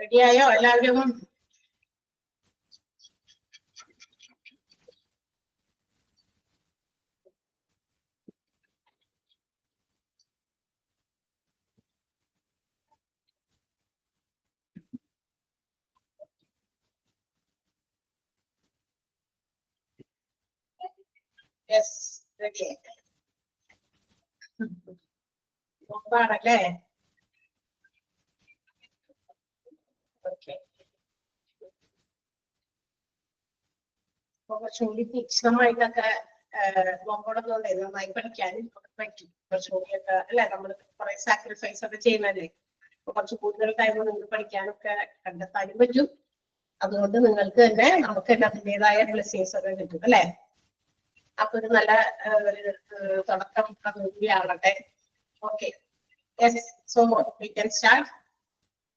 റെഡിയായോ എല്ലാവരും? Yes, ready ഒപ്പാണല്ലേ? Okay, കുറച്ചുകൂടി തീക്ഷ്ണമായിട്ടൊക്കെ നോക്കണമെന്നുണ്ട്. നന്നായി പഠിക്കാനും പറ്റും. കുറച്ചുകൂടിയൊക്കെ അല്ലെ, നമ്മൾ കുറെ സാക്രിഫൈസ് ഒക്കെ ചെയ്യുന്നല്ലേ. അപ്പൊ കുറച്ച് കൂടുതൽ ടൈം നിങ്ങൾക്ക് പഠിക്കാനൊക്കെ കണ്ടെത്താനും പറ്റും. അതുകൊണ്ട് നിങ്ങൾക്ക് തന്നെ നമുക്ക് തന്നെ അതിൻ്റെതായ ബ്ലെസ്സിങ്സ് ഒക്കെ കിട്ടും അല്ലെ. അപ്പൊ ഒരു നല്ല ഒരു തുടക്കം അതുകൂടിയാവട്ടെ. Okay, so we can start.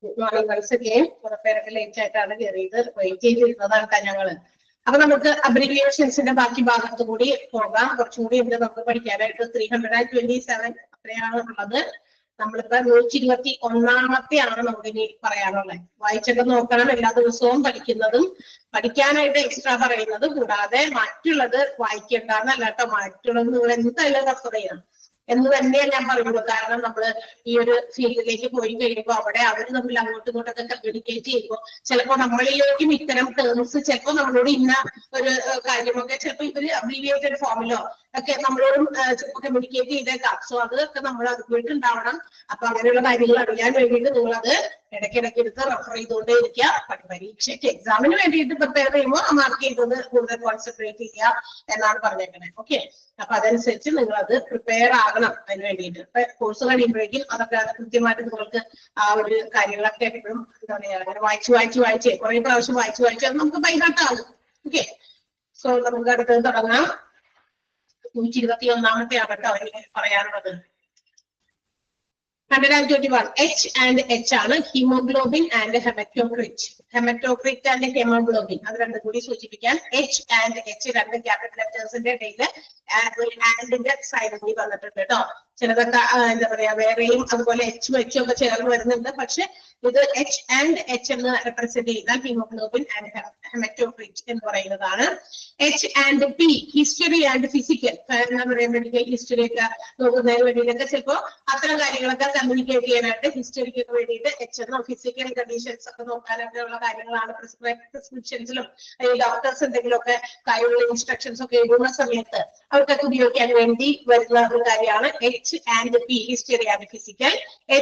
Good morning once again. കുറെ പേരൊക്കെ ലേറ്റ് ആയിട്ടാണ് കയറിയത്, വെയിറ്റ് ചെയ്തിരുന്നതാണ് ഞങ്ങള്. അപ്പൊ നമുക്ക് അബ്രിവിയേഷൻസിന്റെ ബാക്കി ഭാഗത്തു കൂടി പോകാം. കുറച്ചുകൂടി ഉണ്ട് നമുക്ക് പഠിക്കാനായിട്ട്. 327 അത്രയാണ് ഉള്ളത്. നമ്മളിപ്പോ 121 നമുക്ക് ഇനി പറയാനുള്ളത്. വായിച്ചൊക്കെ നോക്കണം. എല്ലാ ദിവസവും പഠിക്കുന്നതും പഠിക്കാനായിട്ട് എക്സ്ട്രാ പറയുന്നതും കൂടാതെ മറ്റുള്ളത് വായിക്കേണ്ടെന്നല്ല കേട്ടോ. മറ്റുള്ളത് നിങ്ങൾ എന്തായാലും റെഫർ ചെയ്യണം എന്ന് തന്നെയാണ് ഞാൻ പറയുന്നത്. കാരണം നമ്മള് ഈ ഒരു ഫീൽഡിലേക്ക് പോയി കഴിയുമ്പോൾ അവിടെ അവർ തമ്മിൽ അങ്ങോട്ടും ഇങ്ങോട്ടൊക്കെ കമ്മ്യൂണിക്കേറ്റ് ചെയ്യുമ്പോൾ ചിലപ്പോൾ നമ്മളിലേക്കും ഇത്തരം ടേംസ് ചിലപ്പോൾ നമ്മളോട് ഇന്ന ഒരു കാര്യമൊക്കെ ചിലപ്പോൾ ഇവര് അബ്രീവിയേറ്റഡ് ഫോമിലോ ഒക്കെ നമ്മളോടും ചിലപ്പോൾ കമ്മ്യൂണിക്കേറ്റ് ചെയ്തേക്കാം. സോ അതൊക്കെ നമ്മൾ അതുമായിട്ട് ഉണ്ടാവണം. അപ്പൊ അങ്ങനെയുള്ള കാര്യങ്ങൾ അറിയാൻ വേണ്ടിയിട്ട് നിങ്ങൾ അത് ഇടയ്ക്കിടയ്ക്ക് എടുത്ത് റെഫർ ചെയ്തുകൊണ്ടേ ഇരിക്കുക. പരീക്ഷയ്ക്ക് എക്സാമിന് വേണ്ടിയിട്ട് പ്രിപ്പയർ ചെയ്യുമ്പോൾ മാർക്ക് ചെയ്തത് കൂടുതൽ കോൺസെൻട്രേറ്റ് ചെയ്യുക എന്നാണ് പറഞ്ഞേക്കണേ. ഓക്കെ, അപ്പൊ അതനുസരിച്ച് നിങ്ങൾ അത് പ്രിപ്പയർ ആകണം. അതിന് വേണ്ടിയിട്ട് കോഴ്സ് കഴിയുമ്പോഴേക്കും അതൊക്കെ കൃത്യമായിട്ട് നിങ്ങൾക്ക് ആ ഒരു കാര്യങ്ങളൊക്കെ എപ്പോഴും എന്താ പറയാ, അങ്ങനെ വായിച്ച് കുറെ പ്രാവശ്യം വായിച്ച് അത് നമുക്ക് ബൈഹാർട്ടാകും. ഓക്കെ, സോ നമുക്ക് അടുത്തത് തുടങ്ങാം. 121 ആകട്ടെ അവര് പറയാനുള്ളത്. 121 H and H ആണ്. Haemoglobin and haematocrit. Haematocrit and haemoglobin അത് രണ്ടും കൂടി സൂചിപ്പിക്കാൻ H and H രണ്ട് ക്യാപിറ്റൽ ലെറ്റേഴ്സിന്റെ ഇടയില് ആൻഡിന്റെ സൈഡിൽ കൂടി വന്നിട്ടുണ്ട് കേട്ടോ. ചിലതൊക്കെ എന്താ പറയാ വേറെയും അതുപോലെ H H ഒക്കെ ചേർന്ന് വരുന്നുണ്ട്. പക്ഷെ ഇത് H and H എന്ന് റെപ്രസെന്റ് ചെയ്താൽ ഹീമോഗ്ലോബിൻ ആൻഡ് ഹെമറ്റോക്രിറ്റ് എന്ന് പറയുന്നതാണ്. H and P history and physical. എന്താ പറയാൻ വേണ്ടി ഹിസ്റ്ററി ഒക്കെ നോക്കുന്നതിന് വേണ്ടിയിട്ടൊക്കെ ചിലപ്പോ അത്തരം കാര്യങ്ങളൊക്കെ കമ്മ്യൂണിക്കേറ്റ് ചെയ്യാനായിട്ട് ഹിസ്റ്ററിക്ക് വേണ്ടിയിട്ട് H എന്നോ ഫിസിക്കൽ കണ്ടീഷൻസ് ഒക്കെ നോക്കാനൊക്കെ ഉള്ള കാര്യങ്ങളാണ് പ്രിസ്ക്രിപ്ഷൻസിലും അല്ലെങ്കിൽ ഡോക്ടേഴ്സ് എന്തെങ്കിലുമൊക്കെ കാര്യങ്ങൾ ഇൻസ്ട്രക്ഷൻസ് ഒക്കെ എഴുതുന്ന സമയത്ത് അവർക്കൊക്കെ ഉപയോഗിക്കാൻ വേണ്ടി വരുന്ന ഒരു കാര്യമാണ് H and P history and physical.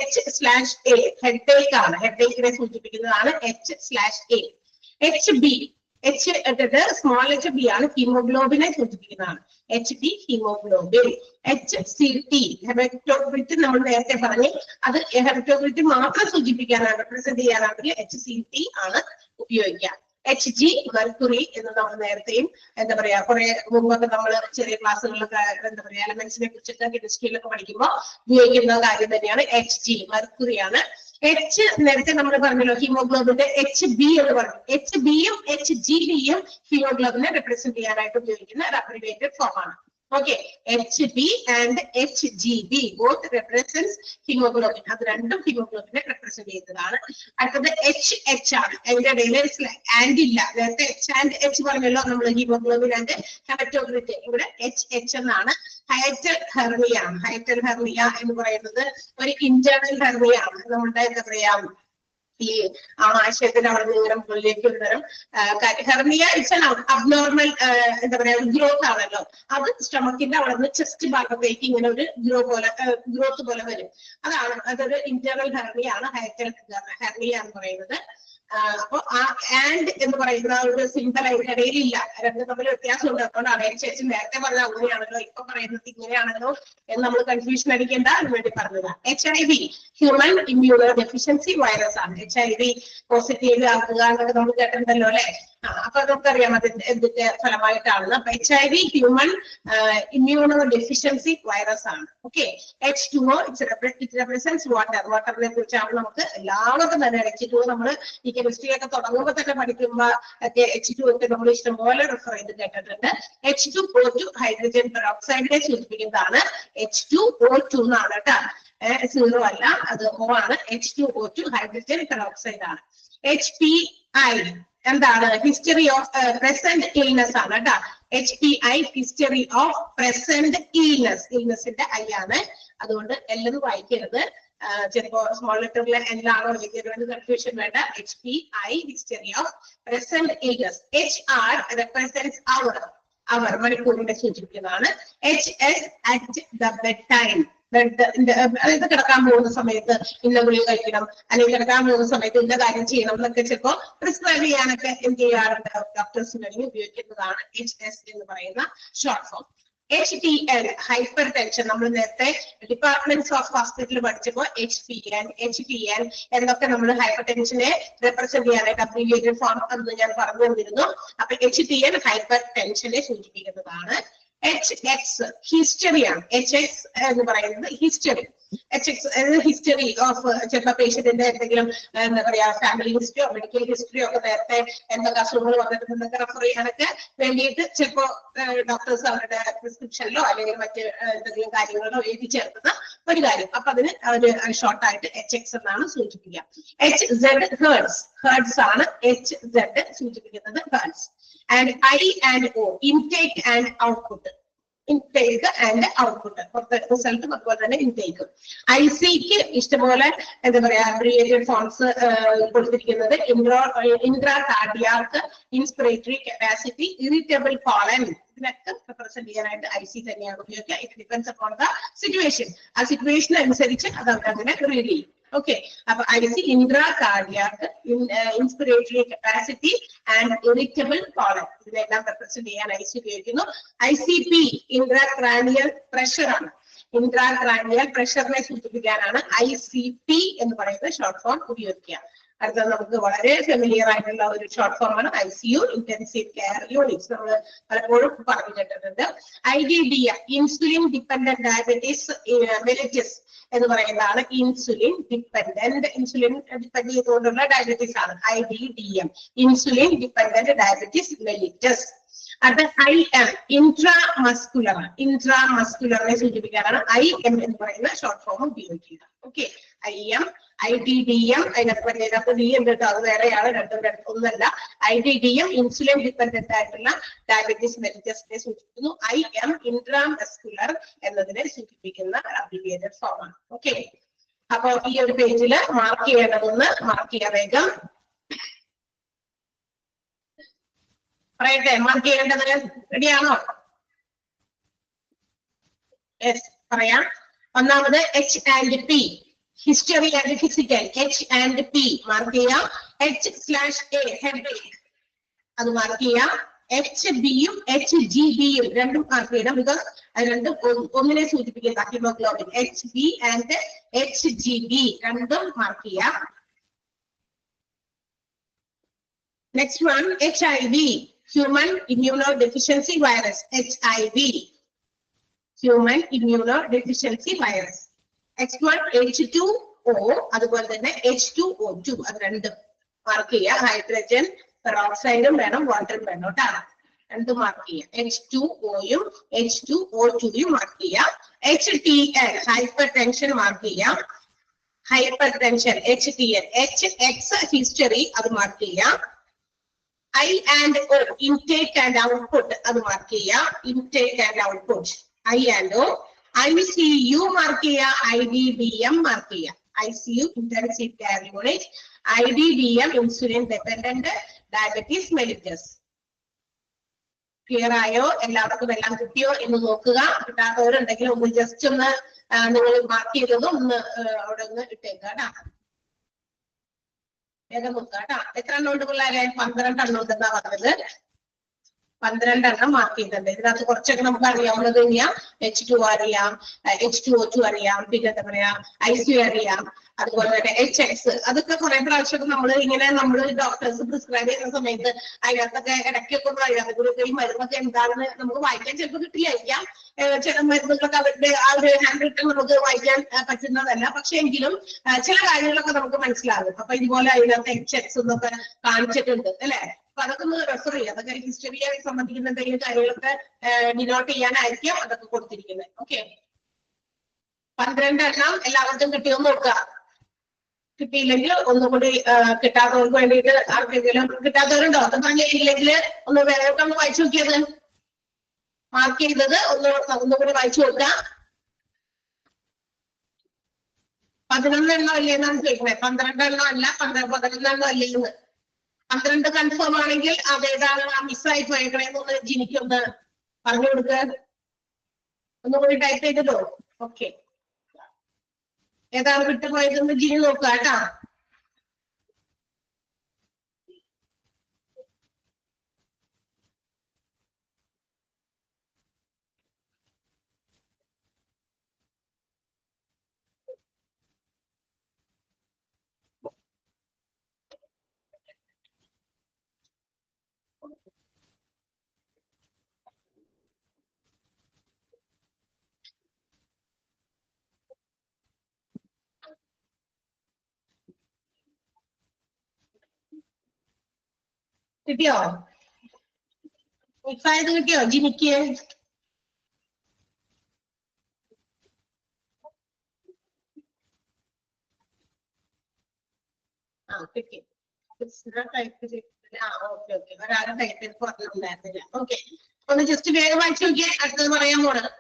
H/A headache ആണ്. ഹെഡേക്കിനെ സൂചിപ്പിക്കുന്നതാണ് H/A. HB H എന്നത് സ്മോൾ HB ആണ്. ഹീമോഗ്ലോബിനെ സൂചിപ്പിക്കുന്നതാണ് HB ഹീമോഗ്ലോബിൻ. HCT ഹെമറ്റോക്രിറ്റ് നമ്മൾ നേരത്തെ പറഞ്ഞു. അത് ഹെമറ്റോക്രിറ്റ് മാത്രം സൂചിപ്പിക്കാനാണ് റെപ്രസെന്റ് ചെയ്യാനാണെങ്കിൽ HCT ആണ് ഉപയോഗിക്കുക. HG മെർക്കുറി എന്ന് നമ്മൾ നേരത്തെയും എന്താ പറയാ കുറെ മുമ്പൊക്കെ നമ്മൾ ചെറിയ ക്ലാസ്സുകളിലൊക്കെ എന്താ പറയാ എലമെന്റ്സിനെ കുറിച്ചൊക്കെ കെമിസ്ട്രിയിലൊക്കെ പഠിക്കുമ്പോൾ ഉപയോഗിക്കുന്ന കാര്യം തന്നെയാണ്. HG മെർക്കുറിയാണ്. H നേരത്തെ നമ്മൾ പറഞ്ഞല്ലോ ഹീമോഗ്ലോബിന്റെ HB എന്ന് പറഞ്ഞു. HBയും HGBയും ഹീമോഗ്ലോബിനെ റെപ്രസെന്റ് ചെയ്യാനായിട്ട് ഉപയോഗിക്കുന്ന ഒരു അബ്രിവേറ്റഡ് ഫോം ആണ്. Okay, HB and HGB both represents hemoglobin. അത് രണ്ടും ഹീമോഗ്ലോബിനെ റെപ്രസെന്റ് ചെയ്യുന്നതാണ്. അടുത്തത് HH ആണ്. അതിന്റെ ഇടയിൽ ആൻഡ് ഇല്ല. നേരത്തെ H and H പറഞ്ഞല്ലോ നമ്മൾ ഹീമോഗ്ലോബിൻ ആൻഡ് ഹെമറ്റോക്രിറ്റ്. ഇവിടെ HH എന്നാണ്. ഹൈറ്റൽ ഹെർണിയ ആണ്. ഹൈറ്റൽ ഹെർണിയ എന്ന് പറയുന്നത് ഒരു ഇന്റേണൽ ഹെർണിയ ആണ്. നമ്മുടെ എന്താ പറയാ ഈ ആശയത്തിന് അവിടെ നിന്ന് ഇങ്ങനെ മുകളിലേക്ക് ഒരു തരം ഹെർണിയ ഇറ്റ്സ് അബ്നോർമൽ എന്താ പറയാ ഗ്രോത്ത് ആണല്ലോ. അത് സ്റ്റമക്കിന്റെ അവിടെ നിന്ന് ചെസ്റ്റ് ഭാഗത്തേക്ക് ഇങ്ങനെ ഒരു ഗ്രോത്ത് പോലെ വരും. അതൊരു ഇന്റേണൽ ഹെർണിയ ആണ്. ഹൈറ്റൽ ഹെർണിയ എന്ന് പറയുന്നത്. അപ്പൊ ആ ആൻഡ് എന്ന് പറയുന്ന ഒരു സിംബൽ അതിന്റെ ഇടയിലില്ല. രണ്ടും തമ്മിൽ വ്യത്യാസമുണ്ട്. അതുകൊണ്ടാണ് HH നേരത്തെ പറഞ്ഞ അങ്ങനെയാണല്ലോ ഇപ്പൊ പറയുന്നത് ഇങ്ങനെയാണല്ലോ എന്ന് നമ്മൾ കൺഫ്യൂഷൻ അടിക്കേണ്ട അതിന് വേണ്ടി പറഞ്ഞത്. HIV human immuno deficiency virus ആണ്. HIV പോസിറ്റീവ് ആക്കുക എന്നൊക്കെ നമ്മൾ കേട്ടിട്ടുണ്ടല്ലോ അല്ലെ. അപ്പൊ നമുക്കറിയാം അതിന്റെ ഫലമായിട്ടാണെന്ന്. അപ്പൊ HIV human immuno deficiency virus ആണ്. Okay, H2O it represents water. വാട്ടറിനെ കുറിച്ചാണ് നമുക്ക് എല്ലാവർക്കും തന്നെ H2O നമ്മൾ ഈ കെമിസ്ട്രി ഒക്കെ തുടങ്ങുമ്പോൾ തന്നെ പഠിക്കുമ്പോ ഒക്കെ H2O ഒക്കെ നമ്മൾ ഇഷ്ടംപോലെ റെഫർ ചെയ്ത് കേട്ടിട്ടുണ്ട്. H2O2 ഹൈഡ്രജൻ പെറോക്സൈഡിനെ സൂചിപ്പിക്കുന്നതാണ്. H2O2 എന്നാണ് കേട്ടോ. 0 അല്ല, അത് O ആണ്. H2O2 ഹൈഡ്രജൻ പെറോക്സൈഡ് ആണ്. HPI എന്താണ്? ഹിസ്റ്ററി ഓഫ് പ്രസന്റ് ഇൽനെസ് ആണ് കേട്ടോ. HPI history of present illness. ഇൽനെസിന്റെ ഐ ആണ്, അതുകൊണ്ട് എല്ലാം വായിക്കരുത്. ചിലപ്പോ സ്മോൾ ലെറ്ററിലെ എന്താണോ വലിയ കൺഫ്യൂഷൻ വേണ്ട. HPI history of present illness. HR represents hour, hour മണിക്കൂറിന്റെ സൂചിപ്പിക്കുന്നതാണ്. HS at the bed time, അതായത് കിടക്കാൻ പോകുന്ന സമയത്ത് ഇന്ന ഗുളിക കഴിക്കണം, അല്ലെങ്കിൽ കിടക്കാൻ പോകുന്ന സമയത്ത് ഇന്ന കാര്യം ചെയ്യണം എന്നൊക്കെ ചിലപ്പോ പ്രിസ്ക്രൈബ് ചെയ്യാനൊക്കെ എന്ത് ചെയ്യാറുണ്ട്, ഡോക്ടേഴ്സിന് വേണ്ടി ഉപയോഗിക്കുന്നതാണ് HS എന്ന് പറയുന്ന short form. HTN hyper tension, നമ്മൾ നേരത്തെ ഡിപ്പാർട്ട്മെന്റ്സ് ഓഫ് ഹോസ്പിറ്റൽ പഠിച്ചപ്പോൾ HTN എന്നൊക്കെ നമ്മൾ ഹൈപ്പർ ടെൻഷനെ റെപ്രസെന്റ് ചെയ്യാനായിട്ട് അബ്രീവിയേറ്റഡ് ഫോം എന്ന് ഞാൻ പറഞ്ഞു തന്നിരുന്നു. അപ്പൊ HTN ഹൈപ്പർ ടെൻഷനെ സൂചിപ്പിക്കുന്നതാണ്. HX ഹിസ്റ്ററിയാണ്. HX എന്ന് പറയുന്നത് ഹിസ്റ്ററി. HX ഹിസ്റ്ററി ഓഫ് ചിലപ്പോ പേഷ്യന്റിന്റെ എന്തെങ്കിലും എന്താ പറയാ ഫാമിലി ഹിസ്റ്ററിയോ മെഡിക്കൽ ഹിസ്റ്ററിയോ ഒക്കെ നേരത്തെ എന്തൊക്കെ അസുഖങ്ങൾ വന്നിട്ടുണ്ടെന്നൊക്കെ റെഫർ ചെയ്യാനൊക്കെ വേണ്ടിയിട്ട് ചിലപ്പോ ഡോക്ടേഴ്സ് അവരുടെ പ്രിസ്ക്രിപ്ഷനിലോ അല്ലെങ്കിൽ മറ്റ് എന്തെങ്കിലും കാര്യങ്ങളിലോ എഴുതി ചേർക്കുന്ന ഒരു കാര്യം. അപ്പൊ അതിന് ഒരു ഷോർട്ടായിട്ട് HX എന്നാണ് സൂചിപ്പിക്കുക. HZ ഹേർട്സ്, ഹേർട്സ് ആണ് HZ സൂചിപ്പിക്കുന്നത്, hertz. And I and O intake and output, intake and output, റിസൾട്ടും അതുപോലെ തന്നെ ഇൻടേക്കും. ICക്ക് ഇഷ്ടംപോലെ എന്താ പറയാ അബ്രിവിയേറ്റഡ് ഫോംസ് കൊടുത്തിരിക്കുന്നത്. Intra cardiac, inspiratory capacity, irritable colon, ഇതിനൊക്കെ റെപ്രസെന്റ് ചെയ്യാനായിട്ട് IC തന്നെയാണ് ഉപയോഗിക്കുക. It depends upon the situation. ആ സിറ്റുവേഷൻ അനുസരിച്ച് അത് അങ്ങനെ റീഡ് ചെയ്യും. ഓക്കെ, അപ്പൊ IC intra cardiac, inspiratory capacity and irritable colon, ഇതിനെല്ലാം റെപ്രസെന്റ് ചെയ്യാൻ IC ഉപയോഗിക്കുന്നു. ICP ഇൻട്രാ ക്രാനിയൽ പ്രഷർ ആണ്. ഇൻട്രാ ക്രാനിയൽ പ്രഷറിനെ സൂചിപ്പിക്കാനാണ് ICP എന്ന് പറയുന്ന ഷോർട്ട് ഫോം ഉപയോഗിക്കുക. അടുത്തത് നമുക്ക് വളരെ ഫെമിലിയർ ആയിട്ടുള്ള ഒരു ഷോർട്ട് ഫോം ആണ് ICU, ഇന്റൻസീവ് കെയർ യൂണിറ്റ്സ്. നമ്മൾ പലപ്പോഴും പറഞ്ഞു കേട്ടിട്ടുണ്ട്. IDDM insulin dependent diabetes mellitus എന്ന് പറയുന്നതാണ് ഇൻസുലിൻ ഡിപ്പെൻഡന്റ്. ഇൻസുലിൻ ഡിപ്പെൻഡ് ചെയ്തുകൊണ്ടുള്ള ഡയബറ്റീസ് ആണ് IDDM, insulin dependent diabetes mellitus. അത് IM ഇൻട്രാമസ്കുലർ, ഇൻട്രാമസ്കുലറിനെ സൂചിപ്പിക്കാനാണ് IM എന്ന് പറയുന്ന ഷോർട്ട് ഫോം ഉപയോഗിക്കുക. ഓക്കെ, IM, IDDM അതിനകത്ത് D ഉണ്ട് കേട്ടോ, അത് വേറെയാണ്, രണ്ടും ഒന്നല്ല. IDDM ഇൻസുലിൻ ഡിപ്പെൻഡന്റ് ആയിട്ടുള്ള ഡയബറ്റീസ് മെലിറ്റസിനെ സൂചിപ്പിക്കുന്നു. IM ഇൻട്രാമസ്കുലർ എന്നതിനെ സൂചിപ്പിക്കുന്ന അബ്രിവിയേറ്റഡ് ഫോം ആണ്. ഓക്കെ, അപ്പൊ ഈ ഒരു പേജിൽ മാർക്ക് ചെയ്യേണ്ടതൊന്ന് മാർക്ക് ചെയ്യാൻ വേഗം പറയട്ടെ. മാർക്ക് ചെയ്യേണ്ടത് റെഡിയാണോ? യെസ്, പറയാം. ഒന്നാമത് H and P, history and physical. H and P mark ചെയ്യാം. H/A ഹെഡേക്ക്, അത് മാർക്ക് ചെയ്യാം. HB-യും HGB-യും രണ്ടും മാർക്ക് ചെയ്യണം, ബിക്കോസ് അത് രണ്ടും ഒന്നിനെ സൂചിപ്പിക്കുന്ന ഹീമോഗ്ലോബിൻ. HB ആൻഡ് HGB രണ്ടും മാർക്ക് ചെയ്യാം. Next one, HIV, human immunodeficiency virus. HIV, human immunodeficiency virus. Next one, H2O, അതുപോലെ തന്നെ H2O2, അത് രണ്ടും മാർക്ക് ചെയ്യുക. ഹൈഡ്രജൻ പെറോക്സൈഡും വേണം, വാട്ടറും വേണം കേട്ടോ, രണ്ടും മാർക്ക് ചെയ്യുക. H2O-യും H2O2-യും മാർക്ക് ചെയ്യുക. HTN ഹൈപ്പർ ടെൻഷൻ മാർക്ക് ചെയ്യാം. Hyper tension HTN. HX history, അത് മാർക്ക് ചെയ്യാം. I and O intake and output, അത് മാർക്ക് ചെയ്യാം. intake and output, I and O. ICU mark ചെയ്യാം. IDDM മാർക്ക് ചെയ്യാം. ICU intensive care unit, IDDM insulin dependent diabetes mellitus. Clear ആയോ? എല്ലാവർക്കും എല്ലാം കിട്ടിയോ എന്ന് നോക്കുക. കിട്ടാത്തവരുണ്ടെങ്കിൽ ഒന്ന് ജസ്റ്റ് ഒന്ന് നിങ്ങൾ മാർക്ക് ചെയ്തതും ഒന്ന് അവിടെ ഒന്ന് ഇട്ടേക്കാട്ടാ, വേഗം നോക്കുക കേട്ടോ. എത്ര എണ്ണം ഉണ്ട് പിള്ളേരെ? 12 എണ്ണം ഉണ്ടെന്നാ പറഞ്ഞത്. 12 എണ്ണം മാർക്ക് ചെയ്തിട്ടുണ്ട്. ഇതിനകത്ത് കുറച്ചൊക്കെ നമുക്ക് അറിയാവുന്നത് തന്നെയാ. H2 അറിയാം, H2O2 അറിയാം, പിന്നെ എന്താ പറയാ ICU അറിയാം, അതുപോലെ തന്നെ HX. അതൊക്കെ കുറെ പ്രാവശ്യമൊക്കെ നമ്മൾ ഡോക്ടേഴ്സ് പ്രിസ്ക്രൈബ് ചെയ്യുന്ന സമയത്ത് അതിനകത്തൊക്കെ ഇടയ്ക്കൊക്കെ ഒന്ന് അതിനകത്ത് ഈ മരുന്നൊക്കെ എന്താണെന്ന് നമുക്ക് വായിക്കാൻ ചിലപ്പോൾ കിട്ടിയായിരിക്കാം. ചില മരുന്നുകളൊക്കെ അവരുടെ ആ ഒരു ഹാൻഡ് റിട്ടൺ നമുക്ക് വായിക്കാൻ പറ്റുന്നതല്ല, പക്ഷെ എങ്കിലും ചില കാര്യങ്ങളൊക്കെ നമുക്ക് മനസ്സിലാകും. അപ്പൊ ഇതുപോലെ അതിനകത്ത് HX എന്നൊക്കെ കാണിച്ചിട്ടുണ്ട് അല്ലെ. അപ്പൊ അതൊക്കെ ഒന്ന് റെഫർ ചെയ്യുക. അതൊക്കെ ഹിസ്റ്ററിയെ സംബന്ധിക്കുന്ന എന്തെങ്കിലും കാര്യങ്ങളൊക്കെ ഡിനോട്ട് ചെയ്യാനായിരിക്കും അതൊക്കെ കൊടുത്തിരിക്കുന്നത്. ഓക്കെ, 12 എണ്ണം എല്ലാവർക്കും കിട്ടിയോ നോക്കുക. കിട്ടിയില്ലെങ്കിൽ ഒന്നുകൂടി കിട്ടാത്തവർക്ക് വേണ്ടിയിട്ട് ആർക്കെങ്കിലും കിട്ടാത്തവരുണ്ടോ അത് പറഞ്ഞില്ലെങ്കിൽ ഒന്ന് വേഗം ഒന്ന് വായിച്ചു നോക്കിയത് മാർക്ക് ചെയ്തത് ഒന്നുകൂടി വായിച്ചു നോക്കാം 11 എണ്ണം അല്ലേന്നാണ് ചോദിക്കുന്നത് 12 എണ്ണം അല്ല 11 എണ്ണം അല്ലേന്ന് 12 കൺഫേം ആണെങ്കിൽ അതേതാണ് മിസ്സായി പോയേക്കണേന്ന് ജിനിക്കൊന്ന് പറഞ്ഞു കൊടുക്കുക ഒന്നുകൂടി ടൈപ്പ് ചെയ്തല്ലോ ഓക്കെ ഏതാണ് വിട്ടുപോയതെന്ന് ജിനി നോക്കുക കേട്ടാ കിട്ടിയോ മിക്സായത് കിട്ടിയോ ജിനിക്ക് കിട്ടി ടൈപ്പ് ചെയ്ത് ഓക്കെ ഓക്കെ ഒരാളും ടൈപ്പ് ചെയ്ത് പറഞ്ഞിട്ടുണ്ടായിരുന്നില്ല ഓക്കെ ഒന്ന് ജസ്റ്റ് വേഗം വായിച്ചു നോക്കിയേ അടുത്തത് പറയാൻ പോണത്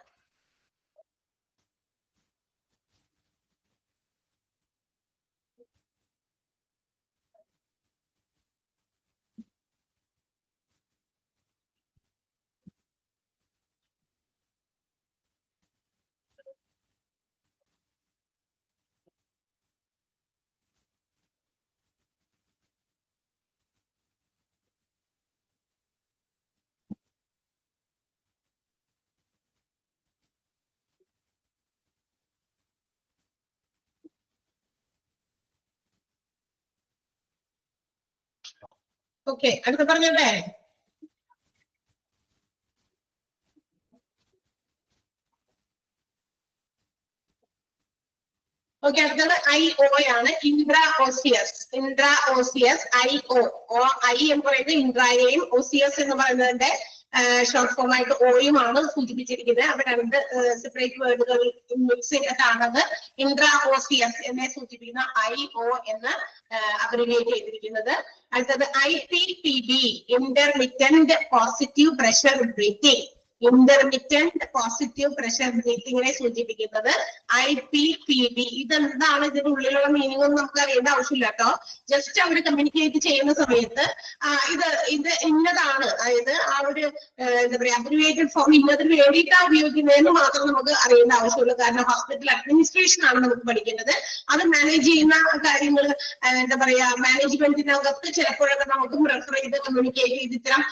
ഓക്കെ അടുത്ത പറഞ്ഞോട്ടെ ഓക്കെ അടുത്തത് IO ആണ് ഇൻട്രാ ഓസിയസ് IO I എന്ന് പറയുന്നത് ഇൻട്രായെയും OCS എന്ന് പറയുന്നതിന്റെ ഷോർട്ട് ഫോം ആയിട്ട് ഓയുമാണ് സൂചിപ്പിച്ചിരിക്കുന്നത് അവിടെ രണ്ട് സെപ്പറേറ്റ് വേർഡുകൾ മിക്സ് ചെയ്തിട്ടാണത് ഇൻട്രാ ഓസിയസ് എന്നെ സൂചിപ്പിക്കുന്ന IO എന്ന് അബ്രിവിയേറ്റ് ചെയ്തിരിക്കുന്നത് അടുത്തത് IPPB intermittent positive pressure breathing intermittent positive pressure ബ്രീത്തിങ്ങിനെ സൂചിപ്പിക്കുന്നത് IPPB ഇതെന്താണ് ഇതിന്റെ ഉള്ളിലുള്ള മീനിങ് ഒന്നും നമുക്ക് അറിയേണ്ട ആവശ്യമില്ല കേട്ടോ ജസ്റ്റ് അവർ കമ്മ്യൂണിക്കേറ്റ് ചെയ്യുന്ന സമയത്ത് ഇത് ഇന്നതാണ് അതായത് ആ ഒരു എന്താ പറയാ അബ്രിവിയേറ്റഡ് ഫോം ഇന്നതിന് വേണ്ടിയിട്ടാണ് ഉപയോഗിക്കുന്നതെന്ന് മാത്രം നമുക്ക് അറിയേണ്ട ആവശ്യമുള്ളൂ കാരണം ഹോസ്പിറ്റൽ അഡ്മിനിസ്ട്രേഷൻ ആണ് നമുക്ക് പഠിക്കുന്നത് അത് മാനേജ് ചെയ്യുന്ന കാര്യങ്ങൾ എന്താ പറയാ മാനേജ്മെന്റിനകത്ത് ചിലപ്പോഴൊക്കെ നമുക്കും റെഫർ ചെയ്ത് കമ്മ്യൂണിക്കേറ്റ് ചെയ്ത് ഇത്തരം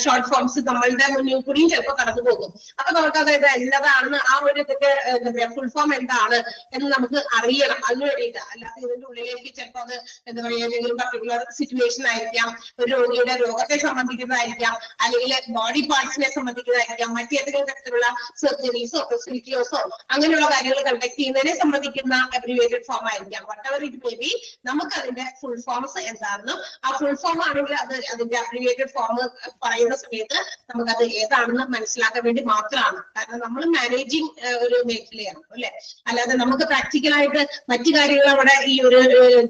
ഷോർട്ട് ഫോംസ് നമ്മളുടെ മുന്നിൽ കൂടിയും ചിലപ്പോൾ കടന്നു പോകും അപ്പൊ നമുക്ക് അതായത് എന്നതാണെന്ന് ആ ഒരു ഇതിന്റെ എന്താ പറയാ ഫുൾ ഫോം എന്താണ് എന്ന് നമുക്ക് അറിയണം അതിന് വേണ്ടിയിട്ട് അല്ലാതെ ഇതിന്റെ ഉള്ളിലേക്ക് ചിലപ്പോൾ അത് എന്താ പറയാ ഏതെങ്കിലും പർട്ടിക്കുലർ സിറ്റുവേഷൻ ആയിരിക്കാം ഒരു രോഗിയുടെ രോഗത്തെ സംബന്ധിക്കുന്നതായിരിക്കാം അല്ലെങ്കിൽ ബോഡി പാർട്സിനെ സംബന്ധിക്കുന്നതായിരിക്കാം മറ്റേതെങ്കിലും തരത്തിലുള്ള സർജറീസോ ഫെസിലിറ്റിയോസോ അങ്ങനെയുള്ള കാര്യങ്ങൾ കണ്ടക്ട് ചെയ്യുന്നതിനെ സംബന്ധിക്കുന്ന അബ്രിവിയേറ്റഡ് ഫോം ആയിരിക്കാം വട്ടവർ ഇറ്റ് മേ ബി നമുക്ക് അതിന്റെ ഫുൾ ഫോംസ് എന്താണെന്നും ആ ഫുൾ ഫോം ആണെങ്കിൽ അത് അതിന്റെ അബ്രിവിയേറ്റഡ് ഫോം പറയുന്ന സമയത്ത് നമുക്കത് ഏതാണെന്ന് മനസ്സിലാക്കാൻ വേണ്ടി മാത്രമാണ് കാരണം നമ്മൾ മാനേജിങ് ഒരു മേഖലയാണ് അല്ലെ അല്ലാതെ നമുക്ക് പ്രാക്ടിക്കലായിട്ട് മറ്റു കാര്യങ്ങൾ അവിടെ ഈ ഒരു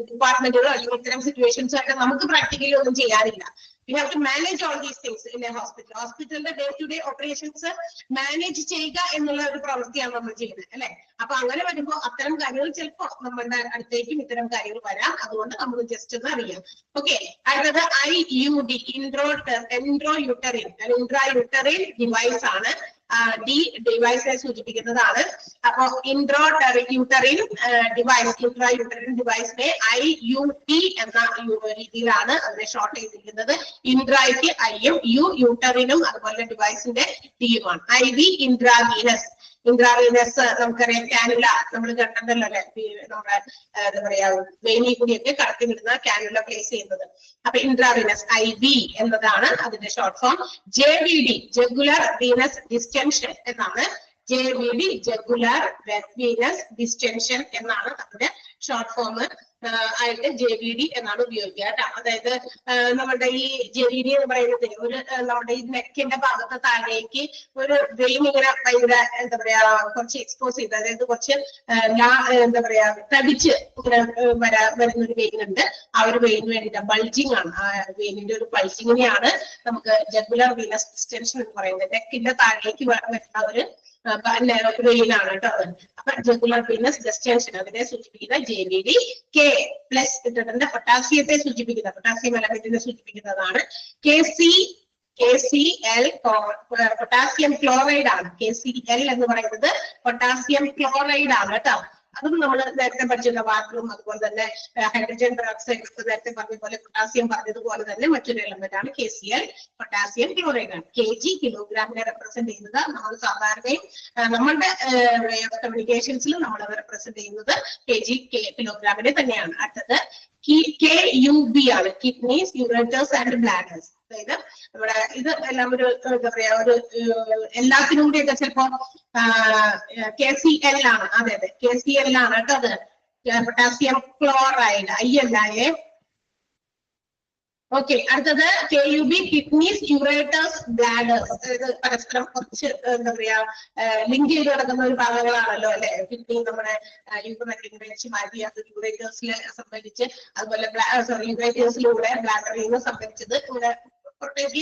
ഡിപ്പാർട്ട്മെന്റുകളോ അല്ലെങ്കിൽ ഇത്തരം സിറ്റുവേഷൻസോ ഒക്കെ നമുക്ക് പ്രാക്ടിക്കലി ഒന്നും ചെയ്യാറില്ല We have to manage all these things in a hospital. ഹോസ്പിറ്റലിന്റെ day to day operations manage ചെയ്യുക എന്നുള്ള ഒരു പ്രവൃത്തിയാണ് നമ്മൾ ചെയ്യുന്നത് അല്ലെ അപ്പൊ അങ്ങനെ വരുമ്പോൾ അത്തരം കാര്യങ്ങൾ ചിലപ്പോൾ നമ്മളുടെ അടുത്തേക്കും ഇത്തരം കാര്യങ്ങൾ വരാം അതുകൊണ്ട് നമ്മൾ ജസ്റ്റ് ഒന്ന് അറിയാം ഓക്കെ അടുത്തത് IUD ഇൻട്രോയൂട്ടറിൻ ഇൻട്രായൂട്ടറിൻ ഡിവൈസ് ആണ് ഡി ഡിവൈസിനെ സൂചിപ്പിക്കുന്നതാണ് അപ്പൊ ഇൻട്രോയൂട്ടറിൻ ഡിവൈസിനെ IUT എന്ന രീതിയിലാണ് അതിനെ ഷോർട്ട് ചെയ്തിരിക്കുന്നത് ഇൻട്രായ്ക്ക് ഐയും യൂട്ടറിനും അതുപോലെ ഡിവൈസിന്റെ ഡിയുമാണ് IV ഇൻട്രാവീനസ് നമുക്കറിയാം കാനുല നമ്മൾ കണ്ടല്ലോ അല്ലെ നമ്മുടെ എന്താ പറയാ വെയിനിൽ കൂടിയൊക്കെ കടത്തി വിടുന്ന കാനുല പ്ലേസ് ചെയ്യുന്നത് അപ്പൊ ഇൻട്രാവീനസ് IV എന്നതാണ് അതിന്റെ short form JVD jugular venous distension എന്നാണ് JVD ജഗുലർ വീനസ് ഡിസ്റ്റൻഷൻ എന്നാണ് അതിന്റെ ഷോർട്ട് ഫോം ആയിട്ട് JVD എന്നാണ് ഉപയോഗിക്കുക കേട്ടോ. അതായത് നമ്മുടെ ഈ JVD എന്ന് പറയുന്നത് ഒരു നമ്മുടെ ഈ നെക്കിന്റെ ഭാഗത്ത് താഴേക്ക് ഒരു വെയിൻ ഇങ്ങനെ ഭയങ്കര എന്താ പറയാ കുറച്ച് എക്സ്പോസ് ചെയ്ത്, അതായത് കുറച്ച് എന്താ പറയാ തടിച്ച് ഇങ്ങനെ വരുന്നൊരു വെയിൻ ഉണ്ട്. ആ ഒരു വെയിന് വേണ്ടിയിട്ട് ബൾജിങ് ആണ്, ആ വെയിനിന്റെ ഒരു ബൾജിങ്ങിനെയാണ് നമുക്ക് ജഗുലർ വീനസ് ഡിസ്റ്റൻഷൻ എന്ന് പറയുന്നത്. നെക്കിന്റെ താഴേക്ക് വരുന്ന ഒരു വെയിനാണ് കേട്ടോ. അപ്പൊ ജഗുലർ വീനസ് ഡിസ്റ്റൻഷൻ അതിനെ സൂചിപ്പിക്കുന്ന JVD. K പ്ലസ് ഇട്ടിട്ടുണ്ട്, പൊട്ടാസ്യത്തെ സൂചിപ്പിക്കുന്ന, പൊട്ടാസ്യം എലമെന്റിനെ സൂചിപ്പിക്കുന്നതാണ്. KCl പൊട്ടാസ്യം ക്ലോറൈഡ് ആണ്. KCl എന്ന് പറയുന്നത് പൊട്ടാസ്യം ക്ലോറൈഡ് ആണ് കേട്ടോ. അതും നമ്മൾ നേരത്തെ പഠിച്ചിട്ടുള്ള വാട്ടറും അതുപോലെ തന്നെ ഹൈഡ്രജൻ പെറോക്സൈഡ് നേരത്തെ പറഞ്ഞ പോലെ പൊട്ടാസ്യം പറഞ്ഞതുപോലെ തന്നെ മറ്റൊരു എലമെന്റ് ആണ് KCl, പൊട്ടാസ്യം ക്ലോറൈഡ് ആണ്. kg കിലോഗ്രാമിനെ റെപ്രസെന്റ് ചെയ്യുന്നത് നമ്മൾ സാധാരണയും നമ്മളുടെ വേ ഓഫ് കമ്മ്യൂണിക്കേഷൻസിൽ നമ്മൾ റെപ്രസെന്റ് ചെയ്യുന്നത് kg കിലോഗ്രാമിനെ തന്നെയാണ്. അടുത്തത് KUB ആണ്, കിഡ്നീസ്, യൂറേറ്റേഴ്സ് ആൻഡ് ബ്ലാഡേഴ്സ്. അതായത് നമ്മുടെ ഇത് എല്ലാം ഒരു എന്താ പറയാ ഒരു എല്ലാത്തിനും കൂടിയൊക്കെ ചിലപ്പോ KCl ആണ്. അതെ അതെ KCl ആണ് കേട്ടോ. അത് പൊട്ടാസ്യം ക്ലോറൈഡ് അയ്യല്ലായേ. ഓക്കെ, അടുത്തത് KUB കിഡ്നീസ്, യൂറേറ്റേഴ്സ്, ബ്ലാഡേഴ്സ്. അതായത് പരസ്പരം കുറച്ച് എന്താ പറയാ ലിങ്ക് ചെയ്ത് കിടക്കുന്ന ഒരു ഭാഗങ്ങളാണല്ലോ അല്ലെ. കിഡ്നി നമ്മുടെ യൂറേറ്റേഴ്സ് മാറ്റി അത് യൂറേറ്റേഴ്സിലെ സംബന്ധിച്ച്, അതുപോലെ യൂറേറ്റേഴ്സിലൂടെ ബ്ലാഡറിൽ നിന്ന് സംബന്ധിച്ചത് ഇവിടെ പുറത്തേക്ക്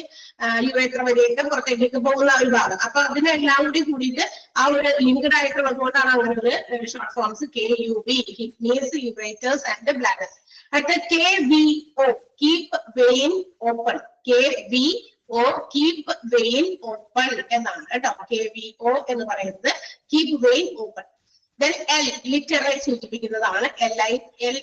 യൂറേറ്റർ വരെയൊക്കെ പുറത്തേക്ക് പോകുന്ന ഒരു ഭാഗം. അപ്പൊ അതിനെല്ലാം കൂടി കൂടിയിട്ട് ആ ഒരു ലിങ്ക്ഡ് ആയിട്ടുള്ളതുകൊണ്ടാണ് അങ്ങനെ ഒരു short forms KUB kidneys, ureters and bladders. അടുത്ത KVO keep vein open. KVO keep vein open എന്നാണ് കേട്ടോ. KVO എന്ന് പറയുന്നത് keep vein open. Then L ലിറ്ററെ സൂചിപ്പിക്കുന്നതാണ്. LITER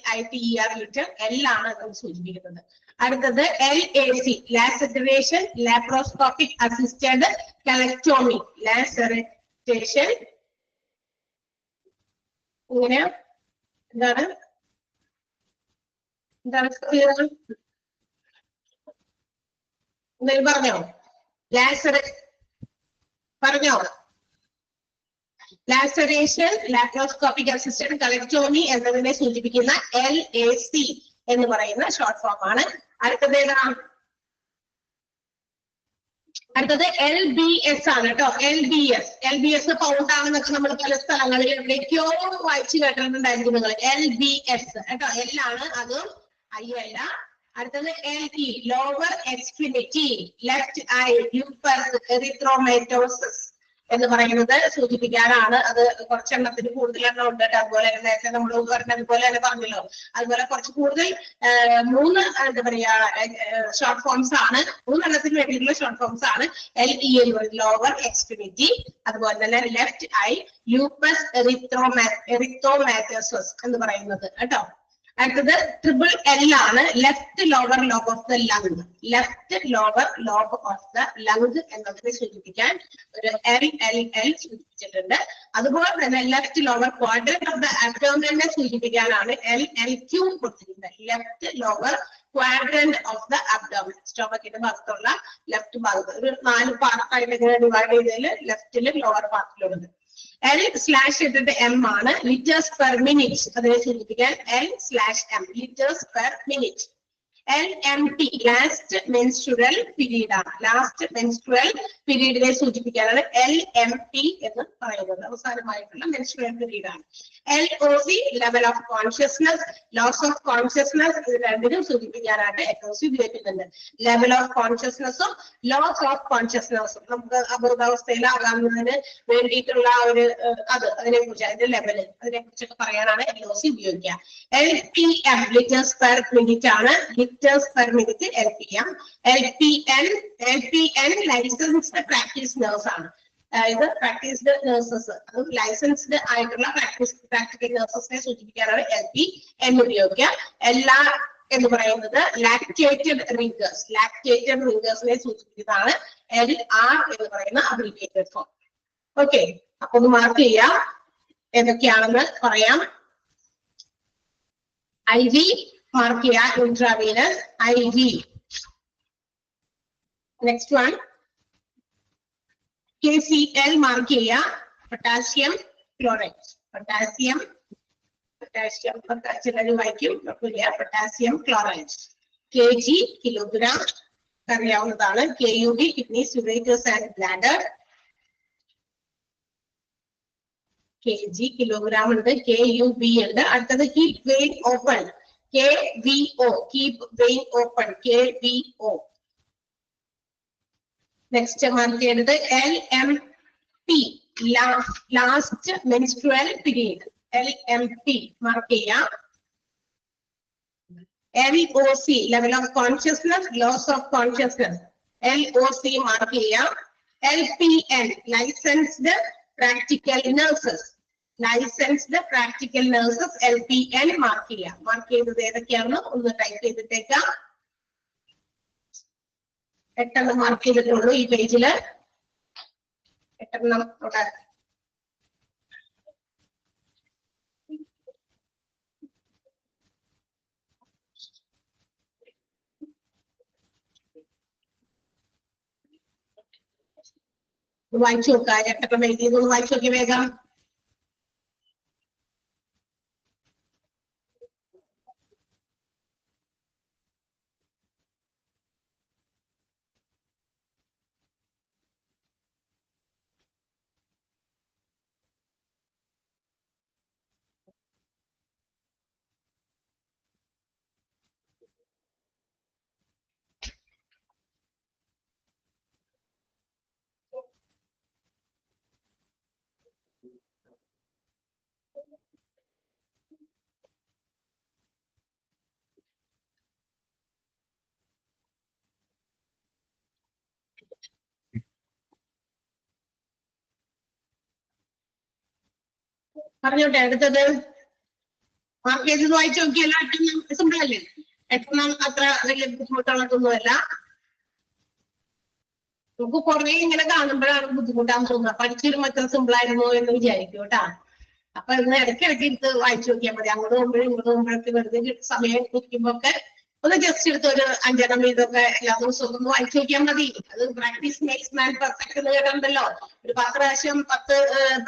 ലിറ്റർ L ആണ് അത് സൂചിപ്പിക്കുന്നത്. അടുത്തത് LAC laceration, laparoscopic assisted colectomy. Laceration ഇങ്ങനെ എന്താണ് എന്തെങ്കിലും പറഞ്ഞോ? പറഞ്ഞോ? ലാസറേഷൻ, ലാപ്രോസ്കോപ്പിക് അസിസ്റ്റഡ് കലക്ടോമി എന്നതിനെ സൂചിപ്പിക്കുന്ന LAC എന്ന് പറയുന്ന ഷോർട്ട് ഫോം ആണ്. അടുത്തത് ഏതാ? അടുത്തത് LBS ആണ് കേട്ടോ. LBS പൗണ്ട് ആണെന്നൊക്കെ നമ്മൾ പല സ്ഥലങ്ങളിൽ എവിടേക്കോ വായിച്ചു കേട്ടിട്ടുണ്ടായിരിക്കും നിങ്ങൾ. LBS കേട്ടോ. L ആണ്, അതും I അല്ല. അടുത്തത് LE lower extremity, left eye, lupus, erythematosus എന്ന് പറയുന്നത് സൂചിപ്പിക്കാനാണ്. അത് കുറച്ചെണ്ണത്തിന് കൂടുതലെണ്ണം ഉണ്ട്. അതുപോലെ തന്നെ നേരത്തെ നമ്മൾ അതുപോലെ തന്നെ പറഞ്ഞല്ലോ, അതുപോലെ കുറച്ച് കൂടുതൽ 3 എന്താ പറയാ ഷോർട്ട് ഫോംസ് ആണ്. 3 എണ്ണത്തിന് വേണ്ടിയിട്ടുള്ള ഷോർട്ട് ഫോംസ് ആണ്. LE എന്ന് പറയുന്നത് ലോവർ എക്സ്ട്രിമിറ്റി, അതുപോലെ തന്നെ ലെഫ്റ്റ് ഐ, ലൂപ്പസ്, എറിത്രോമാറ്റോസിസ് എന്ന് പറയുന്നത് കേട്ടോ. അടുത്തത് ട്രിപ്പിൾ L ആണ്, left lower lobe of the lung. Left lower lobe of the lung എന്നതിനെ സൂചിപ്പിക്കാൻ ഒരു LLL സൂചിപ്പിച്ചിട്ടുണ്ട്. അതുപോലെ തന്നെ left lower quadrant of the അബ്ഡോമിനെ സൂചിപ്പിക്കാനാണ് LLQ കൊടുത്തിരിക്കുന്നത്. Left lower quadrant of the abdomen, സ്റ്റൊമക്കിന്റെ ഭാഗത്തുള്ള ലെഫ്റ്റ് ഭാഗത്ത് ഒരു 4 പാർട്ടായിട്ട് ഇങ്ങനെ ഡിവൈഡ് ചെയ്തതിൽ ലെഫ്റ്റില് ലോവർ പാർട്ടിലുള്ളത്. L/ ഇട്ടിട്ട് M ആണ്, ലിറ്റേഴ്സ് പെർ മിനിറ്റ് അതിനെ സൂചിപ്പിക്കാൻ L/M litres per minute. LMP last menstrual period ആണ്. ലാസ്റ്റ് മെൻസ്ട്രുവൽ പീരീഡിനെ സൂചിപ്പിക്കാനാണ് LMP എന്ന് പറയുന്നത്. അവസാനമായിട്ടുള്ള മെൻസ്ട്രുവൽ പീരീഡ് ആണ്. LOC level of consciousness, loss of consciousness, ഇത് രണ്ടിനും സൂചിപ്പിക്കാനായിട്ട് LOC ഉപയോഗിക്കുന്നുണ്ട്. ലെവൽ ഓഫ് കോൺഷ്യസ്നസ്സും ലോസ് ഓഫ് കോൺഷ്യസ്നസ്സും നമുക്ക് അബോധാവസ്ഥയിലാകാവുന്നതിന് വേണ്ടിയിട്ടുള്ള ഒരു അതിനെ കുറിച്ച് അതിന്റെ ലെവല് അതിനെ കുറിച്ചൊക്കെ പറയാനാണ് LOC ഉപയോഗിക്കുക. LPM ലിറ്റേഴ്സ് പെർ മിനിറ്റ് ആണ്. Litres per minute LPM. LPN licensed practice nurse ആണ്. ഇത് പ്രാക്ടീസ്ഡ് നേഴ്സസ്, അത് ലൈസൻസ്ഡ് ആയിട്ടുള്ള പ്രാക്ടിക്കൽ നേഴ്സസിനെ സൂചിപ്പിക്കാനാണ് LPN ഉപയോഗിക്കുക. എല്ലാ എന്ന് പറയുന്നത് ലാക്ടേറ്റഡ് റിംഗേഴ്സിനെ സൂചിപ്പിക്കുന്നതാണ് LR എന്ന് പറയുന്ന അബ്രിവിയേറ്റഡ് ഫോം. ഓക്കെ, അപ്പൊ ഒന്ന് മാർക്ക് ചെയ്യാം, ഏതൊക്കെയാണെന്ന് പറയാം. IV മാർക്ക് ചെയ്യാം, intravenous IV. Next one KCl mark ചെയ്യാം, പൊട്ടാസ്യം ക്ലോറൈഡ്. പൊട്ടാസ്യം പൊട്ടാസ്യം ചിലർ വായിക്കും, പൊട്ടാസ്യം ക്ലോറൈഡ്. kg കിലോഗ്രാം അറിയാവുന്നതാണ്. KUB kidneys, ureters and bladder. kg kilogram ഉണ്ട്, KUB ഉണ്ട്. അടുത്തത് keep vein open, KVO keep vein open, KVO. Next mark ചെയ്യേണ്ടത് LMP last menstrual period, LMP mark ചെയ്യാം. LOC level of consciousness, loss of consciousness, LOC mark ചെയ്യാം. LPN licensed practical nurses, licensed practical nurses, LPN mark ചെയ്യാം. Mark ചെയ്തത് ഏതൊക്കെയാണ് ഒന്ന് type ചെയ്തിട്ടേക്കാം. 8 mark ചെയ്തിട്ടുള്ളൂ ഈ പേജില്. 8 വായിച്ചു നോക്കാം. 8 എഴുതിയതൊന്ന് വായിച്ചു നോക്കി വേഗം. പറഞ്ഞോട്ടെ. അടുത്തത് മാർക്ക് ചെയ്തത് വായിച്ചു നോക്കിയല്ലോ. 8 സിമ്പിൾ അല്ലേ? 8 അത്ര വലിയ ബുദ്ധിമുട്ടുള്ളതൊന്നുമല്ല. നമുക്ക് കുറെ ഇങ്ങനെ കാണുമ്പോഴാണ് ബുദ്ധിമുട്ടാന്ന് തോന്നുന്നത്. പഠിച്ചിരുമ്പോ എത്ര സിമ്പിൾ ആയിരുന്നോ എന്ന് വിചാരിക്കും കേട്ടാ. അപ്പൊ ഇന്ന് ഇടയ്ക്കിടയ്ക്ക് എടുത്ത് വായിച്ചു നോക്കിയാൽ മതി. അങ്ങോട്ട് പോകുമ്പോഴും ഇങ്ങോട്ട് പോകുമ്പോഴൊക്കെ വെറുതെ സമയം ഇരിക്കുമ്പോ ഒക്കെ ഒന്ന് ജസ്റ്റ് എടുത്ത് ഒരു 5 ഇതൊക്കെ എല്ലാ ദിവസവും ഒന്ന് വായിച്ചു നോക്കിയാൽ മതി. അത് പ്രാക്ടീസ് മേക്സ് മാൻ പെർഫെക്റ്റ് എന്ന് കേട്ടിട്ടുണ്ടല്ലോ. ഒരു 10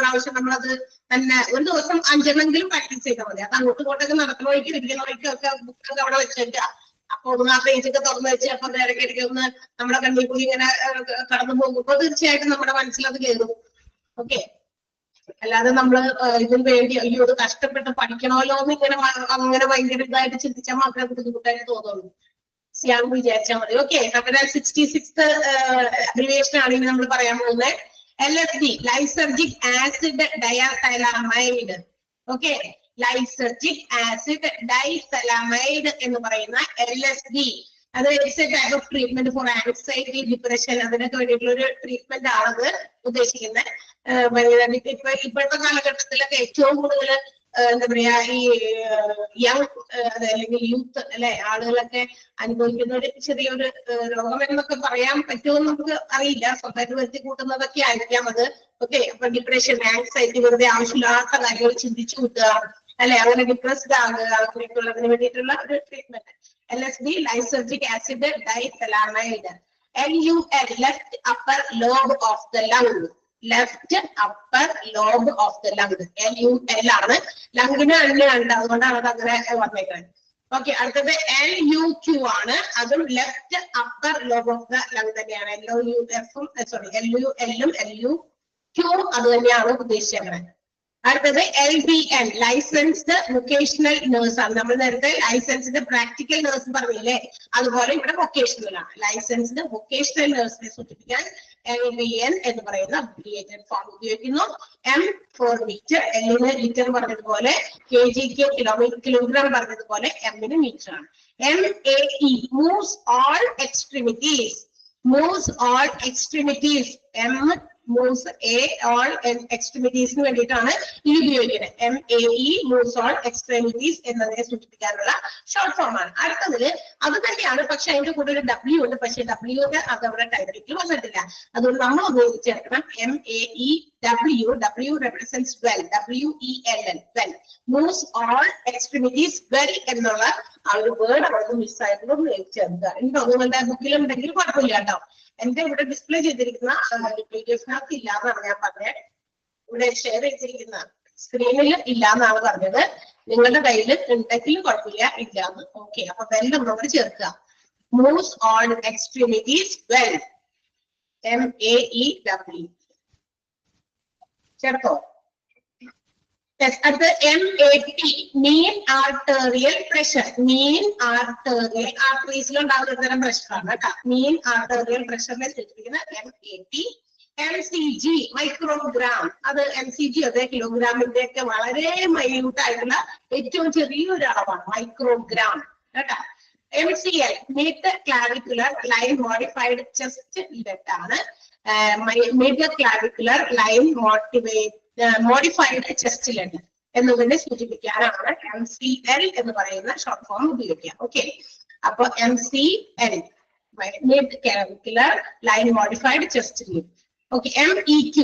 പ്രാവശ്യം നമ്മളത് തന്നെ ഒരു ദിവസം 5 പ്രാക്ടീസ് ചെയ്താൽ മതി. അത് അങ്ങോട്ടും ഇങ്ങോട്ടൊക്കെ നടക്കുന്ന വഴിക്ക് ഇരിക്കുന്ന വഴിക്കൊക്കെ ബുക്കൊക്കെ അവിടെ വെച്ചേക്കുക. അപ്പൊ ഒന്ന് ആ പേജൊക്കെ തുറന്നു വെച്ച് അപ്പൊ ഇടയ്ക്കിടയ്ക്ക് ഒന്ന് നമ്മുടെ കണ്ണിൽ കൂടി ഇങ്ങനെ കടന്നു പോകുമ്പോ തീർച്ചയായിട്ടും നമ്മുടെ മനസ്സിലത് കയറും. ഓക്കെ, അല്ലാതെ നമ്മള് ഇതിന് വേണ്ടി അയ്യോ ഇത് കഷ്ടപ്പെട്ട് പഠിക്കണമല്ലോ എന്ന് ഇങ്ങനെ അങ്ങനെ ഭയങ്കര ഇതായിട്ട് ചിന്തിച്ചാൽ മാത്രമേ ബുദ്ധിമുട്ടായിട്ട് തോന്നുള്ളൂ. സിയാൻ വിചാരിച്ചാൽ മതി. ഓക്കെ, 166th അബ്രിവിയേഷൻ ആണ് ഇനി നമ്മൾ പറയാൻ പോകുന്നത്. LSD lysergic acid diethylamide. Okay, lysergic acid diethylamide എന്ന് പറയുന്ന LSD അത് it's a type of treatment for anxiety, depression, അതിനൊക്കെ വേണ്ടിയിട്ടുള്ള ഒരു ട്രീറ്റ്മെന്റ് ആണത് ഉദ്ദേശിക്കുന്നത്. ഇപ്പോഴത്തെ കാലഘട്ടത്തിലൊക്കെ ഏറ്റവും കൂടുതൽ എന്താ പറയാ ഈ യങ് അല്ലെങ്കിൽ യൂത്ത് അല്ലെ ആളുകളൊക്കെ അനുഭവിക്കുന്ന ഒരു ചെറിയൊരു രോഗം എന്നൊക്കെ പറയാൻ പറ്റുമെന്ന് നമുക്ക് അറിയില്ല. സ്വന്തമായിട്ട് വരുത്തി കൂട്ടുന്നതൊക്കെ ആയിരിക്കാം അത്. ഓക്കെ, അപ്പൊ ഡിപ്രഷൻ, ആൻസൈറ്റി, വെറുതെ ആവശ്യമില്ലാത്ത കാര്യങ്ങൾ ചിന്തിച്ചു കൂട്ടുക അല്ലെ, അങ്ങനെ ഡിപ്രസ്ഡ് ആകുക, അങ്ങനെയൊക്കെയുള്ളതിന് വേണ്ടിയിട്ടുള്ള ഒരു treatment. LSD lysergic acid diethylamide. LUL left upper lobe of the lung, left upper lobe of the lung. LUL ആണ്. ലങ്ങിന് ഉണ്ട്, അതുകൊണ്ടാണ് അത് അങ്ങനെ വന്നേക്കുന്നത്. ഓക്കെ, അടുത്തത് LUQ ആണ്. അതും left upper lobe of the lung തന്നെയാണ്. LUFും LUL LUQ അത് തന്നെയാണ് ഉദ്ദേശിച്ചത്. അടുത്തത് LVN ലൈസൻസ്ഡ് വൊക്കേഷണൽ നേഴ്സ് ആണ്. നമ്മൾ നേരത്തെ ലൈസൻസ്ഡ് പ്രാക്ടിക്കൽ നേഴ്സ് പറഞ്ഞില്ലേ, അതുപോലെ ഇവിടെ വൊക്കേഷണൽ ആണ്. ലൈസൻസ്ഡ് വൊക്കേഷണൽ നേഴ്സിനെ സൂചിപ്പിക്കാൻ LVN എന്ന് പറയുന്ന അബ്രിവിയേറ്റഡ് ഫോം ഉപയോഗിക്കുന്നു. M ഫോർ മീറ്റർ, Lന് ലിറ്റർ പറഞ്ഞതുപോലെ, kgക്ക് കിലോഗ്രാം പറഞ്ഞതുപോലെ M-ന് മീറ്റർ ആണ്. MAE moves all extremities, moves all extremities. M moves all എക്സ്ട്രീമിറ്റീസിന് വേണ്ടിയിട്ടാണ് ഇത് ഉപയോഗിക്കുന്നത്. MAE മൂവ്സ് ഓൾ എക്സ്ട്രീമിറ്റീസ് എന്നതിനെ സൂചിപ്പിക്കാനുള്ള ഷോർട്ട് ഫോം ആണ്. അടുത്തതില് അത് തന്നെയാണ്, പക്ഷെ അതിന്റെ കൂടെ ഒരു W ഉണ്ട്. പക്ഷെ W അത് അവിടെ ടൈറ്റിൽ വന്നിട്ടില്ല, അതുകൊണ്ട് നമ്മൾ ഉപയോഗിച്ചേർക്കണം MAE W represents well, WELL well, moves all extremities well എന്നുള്ള ആ ഒരു വേർഡ് അവിടെ മിസ്സായിട്ട് ഉപയോഗിച്ചേർക്കുക. ഉണ്ടോ നിങ്ങളുടെ ബുക്കിലുണ്ടെങ്കിൽ കുഴപ്പമില്ല കേട്ടോ. എന്റെ ഇവിടെ ഡിസ്പ്ലേ ചെയ്തിരിക്കുന്ന PDF ഇല്ലാന്നാണ് ഞാൻ പറഞ്ഞത്. ഇവിടെ ഷെയർ ചെയ്തിരിക്കുന്ന സ്ക്രീനിൽ ഇല്ല എന്നാണ് പറഞ്ഞത്. നിങ്ങളുടെ കയ്യിൽ ഉണ്ടെങ്കിലും കുഴപ്പമില്ല, ഇല്ലാന്ന്. ഓക്കെ, അപ്പൊ വെൽ നമ്മൾ ചേർക്കുക. Moves on extremities well, MEEW ചേർത്തോ? അടുത്ത MAP, മീൻ ആർട്ടേറിയൽ പ്രഷർ. മീൻ ആർട്ടേറിയൽ, ആർട്ടറീസിലുണ്ടാകുന്ന ഒരു തരം പ്രഷറാണ് കേട്ടോ. മീൻ ആർട്ടേറിയൽ പ്രഷറിനെ സൂചിപ്പിക്കുന്ന MAP. MCG, microgram. അത് MCG അതെ കിലോഗ്രാമിന്റെ ഒക്കെ വളരെ മൈന്യൂട്ട് ആയിട്ടുള്ള ഏറ്റവും ചെറിയൊരു അളവാണ് മൈക്രോഗ്രാം കേട്ടോ. MCL, mid clavicular line modified chest lead ആണ്. Mid clavicular line modified chest lead എന്നതിനെ സൂചിപ്പിക്കാനാണ് MCL എന്ന് പറയുന്ന ഷോർട്ട് ഫോം ഉപയോഗിക്കുക. ഓക്കെ, അപ്പൊ MCL, mid clavicular line modified chest lead. Okay, MEQ,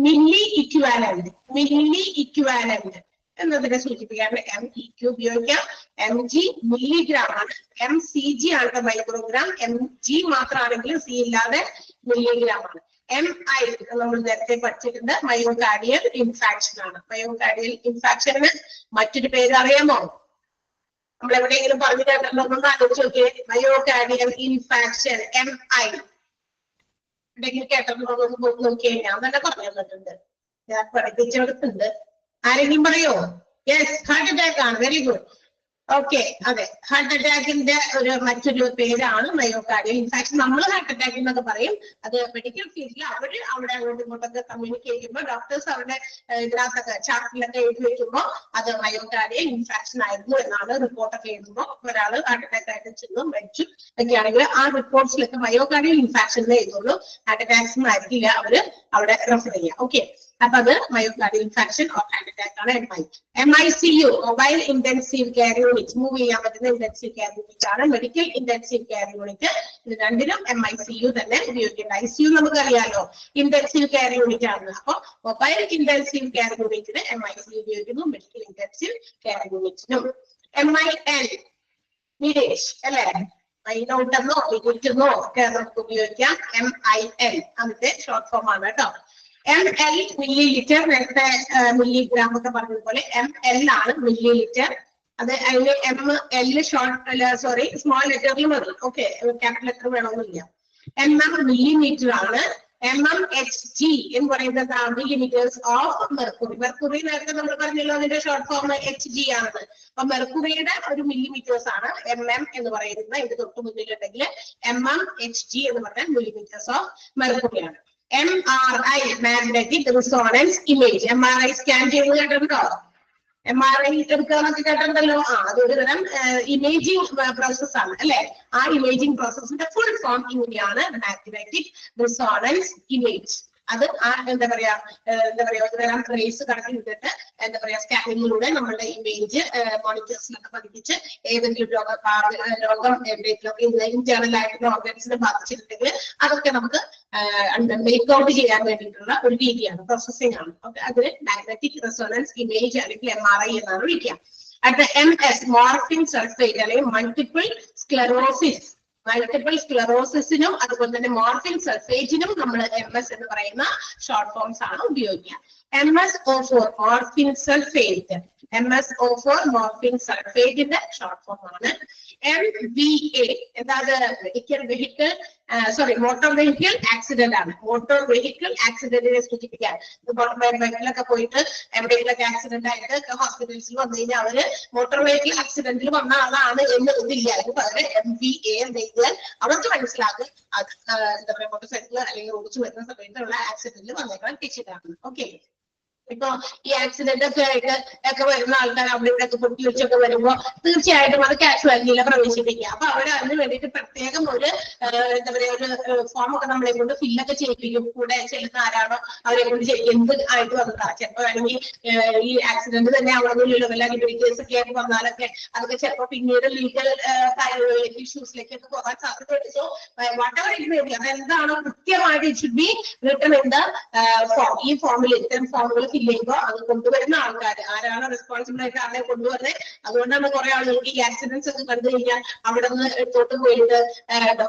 milli equivalent. Milli equivalent എന്നതിനെ സൂചിപ്പിക്കാൻ MEQ ഉപയോഗിക്കാം. MG മില്ലിഗ്രാം ആണ്. MCG ആണ് മൈക്രോഗ്രാം. MG മാത്രമാണെങ്കിൽ C ഇല്ലാതെ മില്ലിഗ്രാം ആണ്. MI നമ്മൾ നേരത്തെ പഠിച്ചിട്ടുണ്ട്, മയോകാർഡിയൽ ഇൻഫാക്ഷൻ ആണ്. മയോകാർഡിയൽ ഇൻഫാക്ഷന് മറ്റൊരു പേര് അറിയാമോ? നമ്മൾ എവിടെയെങ്കിലും പറഞ്ഞു കേട്ടല്ലോ, ഒന്ന് ആലോചിച്ച് നോക്കിയേ. മയോകാർഡിയൽ ഇൻഫാക്ഷൻ MI എവിടെയെങ്കിലും കേട്ടോ? നോക്കിയേ, ഞാൻ തന്നെ പറഞ്ഞു തന്നിട്ടുണ്ട്, ഞാൻ പഠിപ്പിച്ചെടുത്തുണ്ട്. ആരെങ്കിലും പറയോ? യെസ്, ഹാർട്ട് അറ്റാക്ക് ആണ്. Very good. ഓക്കെ, അതെ, ഹാർട്ട് അറ്റാക്കിന്റെ ഒരു മറ്റൊരു പേരാണ് മയോകാർഡിയൽ ഇൻഫാക്ഷൻ. നമ്മൾ ഹാർട്ട് അറ്റാക്ക് എന്നൊക്കെ പറയും. അത് മെഡിക്കൽ ഫീൽഡിൽ അവിടെ അങ്ങോട്ടും ഇങ്ങോട്ടൊക്കെ കമ്മ്യൂണിക്കേറ്റ് ചെയ്യുമ്പോൾ ഡോക്ടേഴ്സ് അവരുടെ ഇതിനകത്തൊക്കെ ചാർട്ടിലൊക്കെ എഴുതി വെക്കുമ്പോൾ അത് മയോകാർഡിയൽ ഇൻഫാക്ഷൻ ആയിരുന്നു എന്നാണ് റിപ്പോർട്ടൊക്കെ എഴുതുമ്പോൾ. ഒരാൾ ഹാർട്ട് അറ്റാക്ക് ആയിട്ട് ചെന്നു മരിച്ചു ഒക്കെയാണെങ്കിൽ ആ റിപ്പോർട്ട്സിലൊക്കെ മയോകാർഡിയൽ ഇൻഫാക്ഷൻ എഴുതുള്ളൂ, ഹാർട്ട് അറ്റാക്സ് ആയിരിക്കില്ല അവര് അവിടെ റെഫർ ചെയ്യുക. ഓക്കെ, അപ്പൊ അത് myocardial infarction or heart attack ആണ് MI. MICU, mobile intensive care unit. Move ചെയ്യാൻ പറ്റുന്ന ഇന്റൻസീവ് കെയർ യൂണിറ്റ് ആണ്. Medical intensive care unit. ഇത് രണ്ടിനും MICU തന്നെ ഉപയോഗിക്കുന്നത്. ICU നമുക്കറിയാലോ ഇന്റൻസീവ് കെയർ യൂണിറ്റ് ആണ്. അപ്പൊ മൊബൈൽ ഇന്റൻസീവ് കെയർ യൂണിറ്റിന് MICU ഉപയോഗിക്കുന്നു, മെഡിക്കൽ ഇന്റൻസീവ് കെയർ യൂണിറ്റിനും. MIN, മിനേഷ് അല്ലെ, മൈനോട്ടെന്നോ മിനിറ്റെന്നോ ഒക്കെ നമുക്ക് ഉപയോഗിക്കാം. MIL അതിന്റെ ഷോർട്ട് ഫോം ആണ് കേട്ടോ. ML മില്ലി ലിറ്റർ, നേരത്തെ മില്ലിഗ്രാം ഒക്കെ പറഞ്ഞതുപോലെ ML ആണ് മില്ലി ലിറ്റർ. അത് അതിന് ML ഷോർട്ട് സ്മോൾ ലെറ്ററിൽ മതി. ഓക്കെ, ക്യാപിറ്റൽ ലെറ്റർ വേണമെന്നില്ല. MM മില്ലിമീറ്റർ ആണ്. MMHG എന്ന് പറയുന്നത് മില്ലിമീറ്റേഴ്സ് ഓഫ് മെർക്കുറി. മെർക്കുറി നേരത്തെ നമ്മൾ പറഞ്ഞല്ലോ, അതിന്റെ ഷോർട്ട് ഫോം HG ആണ്. അപ്പൊ മെർക്കുറിയുടെ ഒരു മില്ലിമീറ്റേഴ്സ് ആണ് MM എന്ന് പറയുന്നത്. ഇതിന്റെ തൊട്ട് മുന്നിലുണ്ടെങ്കിൽ MMHG എന്ന് പറഞ്ഞാൽ മില്ലിമീറ്റേഴ്സ് ഓഫ് മെർക്കുറി ആണ്. MRI, magnetic resonance image. MRI scan ചെയ്ത് കേട്ടിട്ടുണ്ടോ? MRI എടുക്കാന്നൊക്കെ കേട്ടിട്ടുണ്ടല്ലോ. അതൊരു തരം ഇമേജിംഗ് പ്രോസസ് ആണ് അല്ലെ. ആ ഇമേജിംഗ് പ്രോസസ്സിന്റെ ഫുൾ ഫോം ഇങ്ങനെയാണ്, മാഗ്നറ്റിക് റിസോണൻസ് ഇമേജ്. അത് എന്താ പറയാ ഒരു തരം റേസ് കണക്കിൽ ഇട്ടിട്ട് എന്താ പറയാ സ്കാനിങ്ങിലൂടെ നമ്മളുടെ ഇമേജ് മോണിറ്റേഴ്സിലൊക്കെ പതിപ്പിച്ച് ഏതെങ്കിലും രോഗം എവിടെയെങ്കിലും ഇന്റേണൽ ആയിട്ടുള്ള ഓർഗൻസിനെ ബാധിച്ചിട്ടുണ്ടെങ്കിൽ അതൊക്കെ നമുക്ക് മേക്ക് ഔട്ട് ചെയ്യാൻ വേണ്ടിയിട്ടുള്ള ഒരു രീതിയാണ്, പ്രോസസ്സിംഗ് ആണ്. ഓക്കെ, അതിന് മാഗ്നറ്റിക് റെസൊണൻസ് ഇമേജ് അല്ലെങ്കിൽ MRI എന്നാണ് വിളിക്കുക. അടുത്ത MS, മോർഫിൻ സൾഫേറ്റ് അല്ലെങ്കിൽ മൾട്ടിപ്പിൾ സ്ക്ലെറോസിസ്. മൾട്ടിപ്പിൾ സ്ക്ലെറോസിസിനും അതുപോലെ തന്നെ മോർഫിൻ സൾഫേറ്റിനും നമ്മൾ MS എന്ന് പറയുന്ന ഷോർട്ട് ഫോംസ് ആണ് ഉപയോഗിക്കുക. MSO4, morphine sulphate. MSO4 morphine സൾഫേറ്റിന്റെ ഷോർട്ട് ഫോം ആണ്. MVA എന്താണ്? Medical vehicle motor vehicle accident ആണ്. മോട്ടോർ വെഹിക്കിൾ ആക്സിഡന്റിനെ സൂചിപ്പിക്കാൻ ബൈക്കിലൊക്കെ പോയിട്ട് എവിടെയെങ്കിലൊക്കെ ആക്സിഡന്റ് ആയിട്ട് ഹോസ്പിറ്റൽസിൽ വന്നു കഴിഞ്ഞാൽ അവര് മോട്ടോർ വെഹിക്കിൾ ആക്സിഡന്റിൽ വന്ന ആളാണ് എന്ന് ഇതില്ല. അതിന് പകരം MVA എന്ന് എഴുതിയാൽ അവർക്ക് മനസ്സിലാക്കും അത് എന്താ പറയാ മോട്ടോർ സൈക്കിൾ അല്ലെങ്കിൽ ഓടിച്ചു വരുന്ന സമയത്തുള്ള ആക്സിഡന്റിൽ വന്നേക്കാൻ ടീച്ചറാണ്. ഓക്കെ, ഇപ്പൊ ഈ ആക്സിഡന്റ് ഒക്കെ ആയിട്ട് ഒക്കെ വരുന്ന ആൾക്കാർ അവിടെ ഇവിടെ ഒക്കെ പൊട്ടി വെച്ചൊക്കെ വരുമ്പോ തീർച്ചയായിട്ടും അത് കാഷ്വാലിറ്റിയിലെ പ്രവേശിപ്പിക്കുക. അപ്പൊ അവിടെ അതിന് വേണ്ടിയിട്ട് പ്രത്യേകം ഒരു എന്താ പറയാ ഒരു ഫോം ഒക്കെ നമ്മളെ കൊണ്ട് ഫില്ലൊക്കെ ചെയ്യിപ്പിക്കും. കൂടെ ചെല്ലുന്ന ആരാണോ അവരെ കൊണ്ട് എന്ത് ആയിട്ട് വന്നതാ. ചിലപ്പോ വേണമെങ്കിൽ ഈ ആക്സിഡന്റ് തന്നെ ആവണമെന്നില്ലല്ലോ, വല്ല ലിബിലിറ്റീസ് ഒക്കെ ആയിട്ട് വന്നാലൊക്കെ അതൊക്കെ ചിലപ്പോ പിന്നീട് ലീഗൽ ഇഷ്യൂസിലേക്കൊക്കെ പോകാൻ സാധ്യതയുണ്ട്. So whatever it may be, അതെന്താണോ കൃത്യമായിട്ട് it should be written in the form. ഈ ഫോമിൽ ഇത്തരം ഫോമുകൾ ഇല്ലയോ അത് കൊണ്ടുവരുന്ന ആൾക്കാർ ആരാണ് റെസ്പോൺസിബിൾ ആയിട്ട് ആളെ കൊണ്ടുവരുന്നത്. അതുകൊണ്ടാണ് കുറെ ആളുകൾക്ക് ഈ ആക്സിഡൻസ് ഒക്കെ കണ്ടു കഴിഞ്ഞാൽ അവിടെ നിന്ന് എടുത്തോട്ട് പോയിട്ട്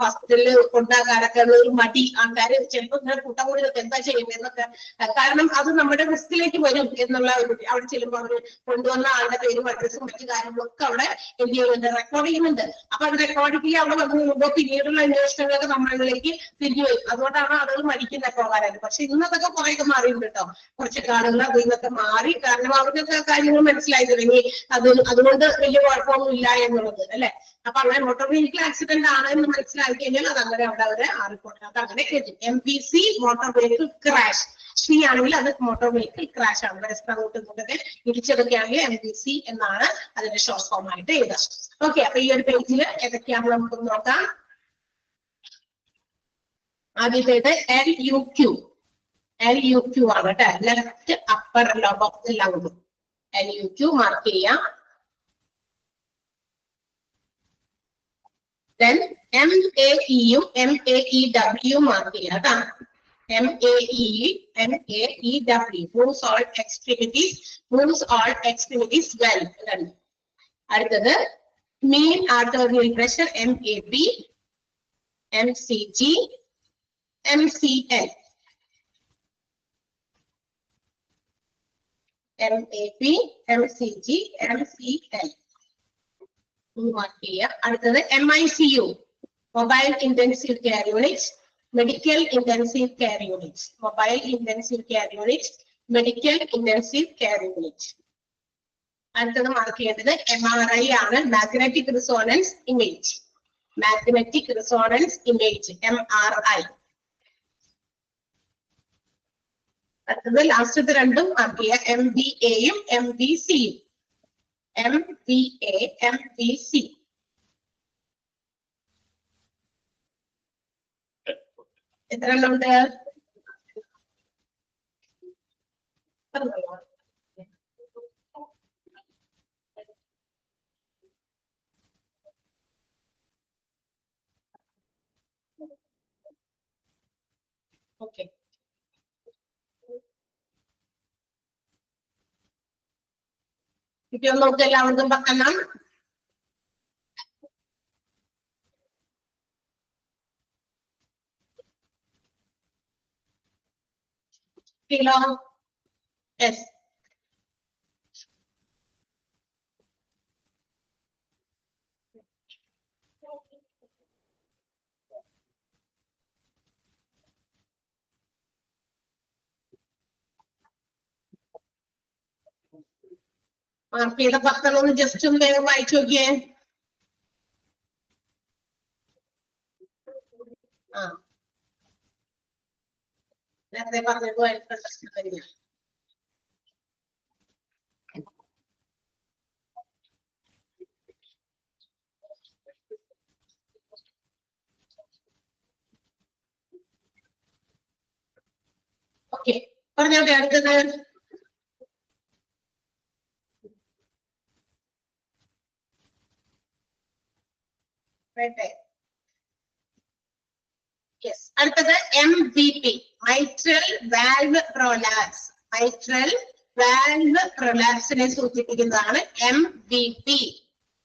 ഹോസ്പിറ്റലിൽ കൊണ്ടാക്കാനൊക്കെ ഒരു മടി ആൾക്കാർ ചിലപ്പോൾ ഇങ്ങനെ കൂട്ടം കൂടി എന്താ ചെയ്യുന്നത് എന്നൊക്കെ. കാരണം അത് നമ്മുടെ റിസ്കിലേക്ക് വരും എന്നുള്ള ഒരു അവിടെ ചെല്ലുമ്പോൾ അവർ കൊണ്ടുവന്ന ആളുടെ പേരും അഡ്രസ്സും മറ്റു കാര്യങ്ങളൊക്കെ അവിടെ എന്ത് ചെയ്യുന്നുണ്ട്, റെക്കോർഡ് ചെയ്യുന്നുണ്ട്. അപ്പൊ അത് റെക്കോർഡ് ചെയ്യുക അവിടെ വന്നു കഴിയുമ്പോൾ പിന്നീടുള്ള അന്വേഷണങ്ങളൊക്കെ നമ്മളിലേക്ക് തിരിഞ്ഞു വരും. അതുകൊണ്ടാണ് ആളുകൾ മടിക്കുന്നത് പോകാനായിട്ട്. പക്ഷെ ഇന്നതൊക്കെ കുറെയൊക്കെ മാറിയിട്ടുണ്ട് കേട്ടോ. കുറച്ചൊക്കെ ആളുകൾ അതിൽ നിന്നൊക്കെ മാറി. കാരണം അവർക്കൊക്കെ കാര്യങ്ങൾ മനസ്സിലായി തുടങ്ങി. അതുകൊണ്ട് വലിയ കുഴപ്പമൊന്നും ഇല്ല എന്നുള്ളത് അല്ലെ. അപ്പൊ അങ്ങനെ മോട്ടോർ വെഹിക്കിൾ ആക്സിഡന്റ് ആണ് എന്ന് മനസ്സിലാക്കി കഴിഞ്ഞാൽ അത് അങ്ങനെ അവിടെ അവരെ ആ റിപ്പോർട്ടിനകത്ത് അങ്ങനെ എഴുതും. MVC motor vehicle crash. C ആണെങ്കിൽ അത് മോട്ടോർ വെഹിക്കിൾ ക്രാഷ് ആണ്. പരസ്പരം അങ്ങോട്ടും ഇങ്ങോട്ടൊക്കെ ഇടിച്ചതൊക്കെ ആണെങ്കിൽ MVC എന്നാണ് അതിന്റെ ഷോർട്ട് ഫോം ആയിട്ട് എഴുതാം. ഓക്കെ, അപ്പൊ ഈ ഒരു പേജിൽ ഏതൊക്കെയാണെന്ന് നമുക്ക് നോക്കാം. ആദ്യത്തേത് LUQ. LUQ ആണ് കേട്ടോ. Left upper lobe of the lung. LUQ mark ചെയ്യാം. Then MAE യും MAEW മാർക്ക് ചെയ്യാം കേട്ടോ. MAEW moves all extremities well. അടുത്തത് mean arterial pressure MAP, MCG, MCL. MAP, MCG, MCL. അടുത്തത് MICU, mobile intensive care units, medical intensive care units, mobile intensive care units, medical intensive care units. അടുത്തത് mark ചെയ്യേണ്ടത് MRI ആണ്, magnetic resonance image. Magnetic resonance image, MRI. അടുത്തത് ലാസ്റ്റത്തെ രണ്ടും mark ചെയ്യുക. MVA യും MVC യും. MVA, MVC. എത്ര എണ്ണമുണ്ട്? ഓക്കെ, ഇപ്പോൾ നമുക്ക് എല്ലാവർക്കും പക്കണം. Kilo yes. മാർക്ക് ചെയ്ത പത്തെണ്ണം ജസ്റ്റ് ഒന്ന് വേഗം വായിച്ചു നോക്കിയേ. ആ നേരത്തെ പറഞ്ഞതുമായിട്ട് പ്രശ്നം വരില്ല. ഓക്കെ, പറഞ്ഞോട്ടെ. അടുത്തത് യെസ്, അടുത്തത് MVP, mitral valve prolapse. mitral valve prolapse-നെ സൂചിപ്പിക്കുന്നതാണ് MVP.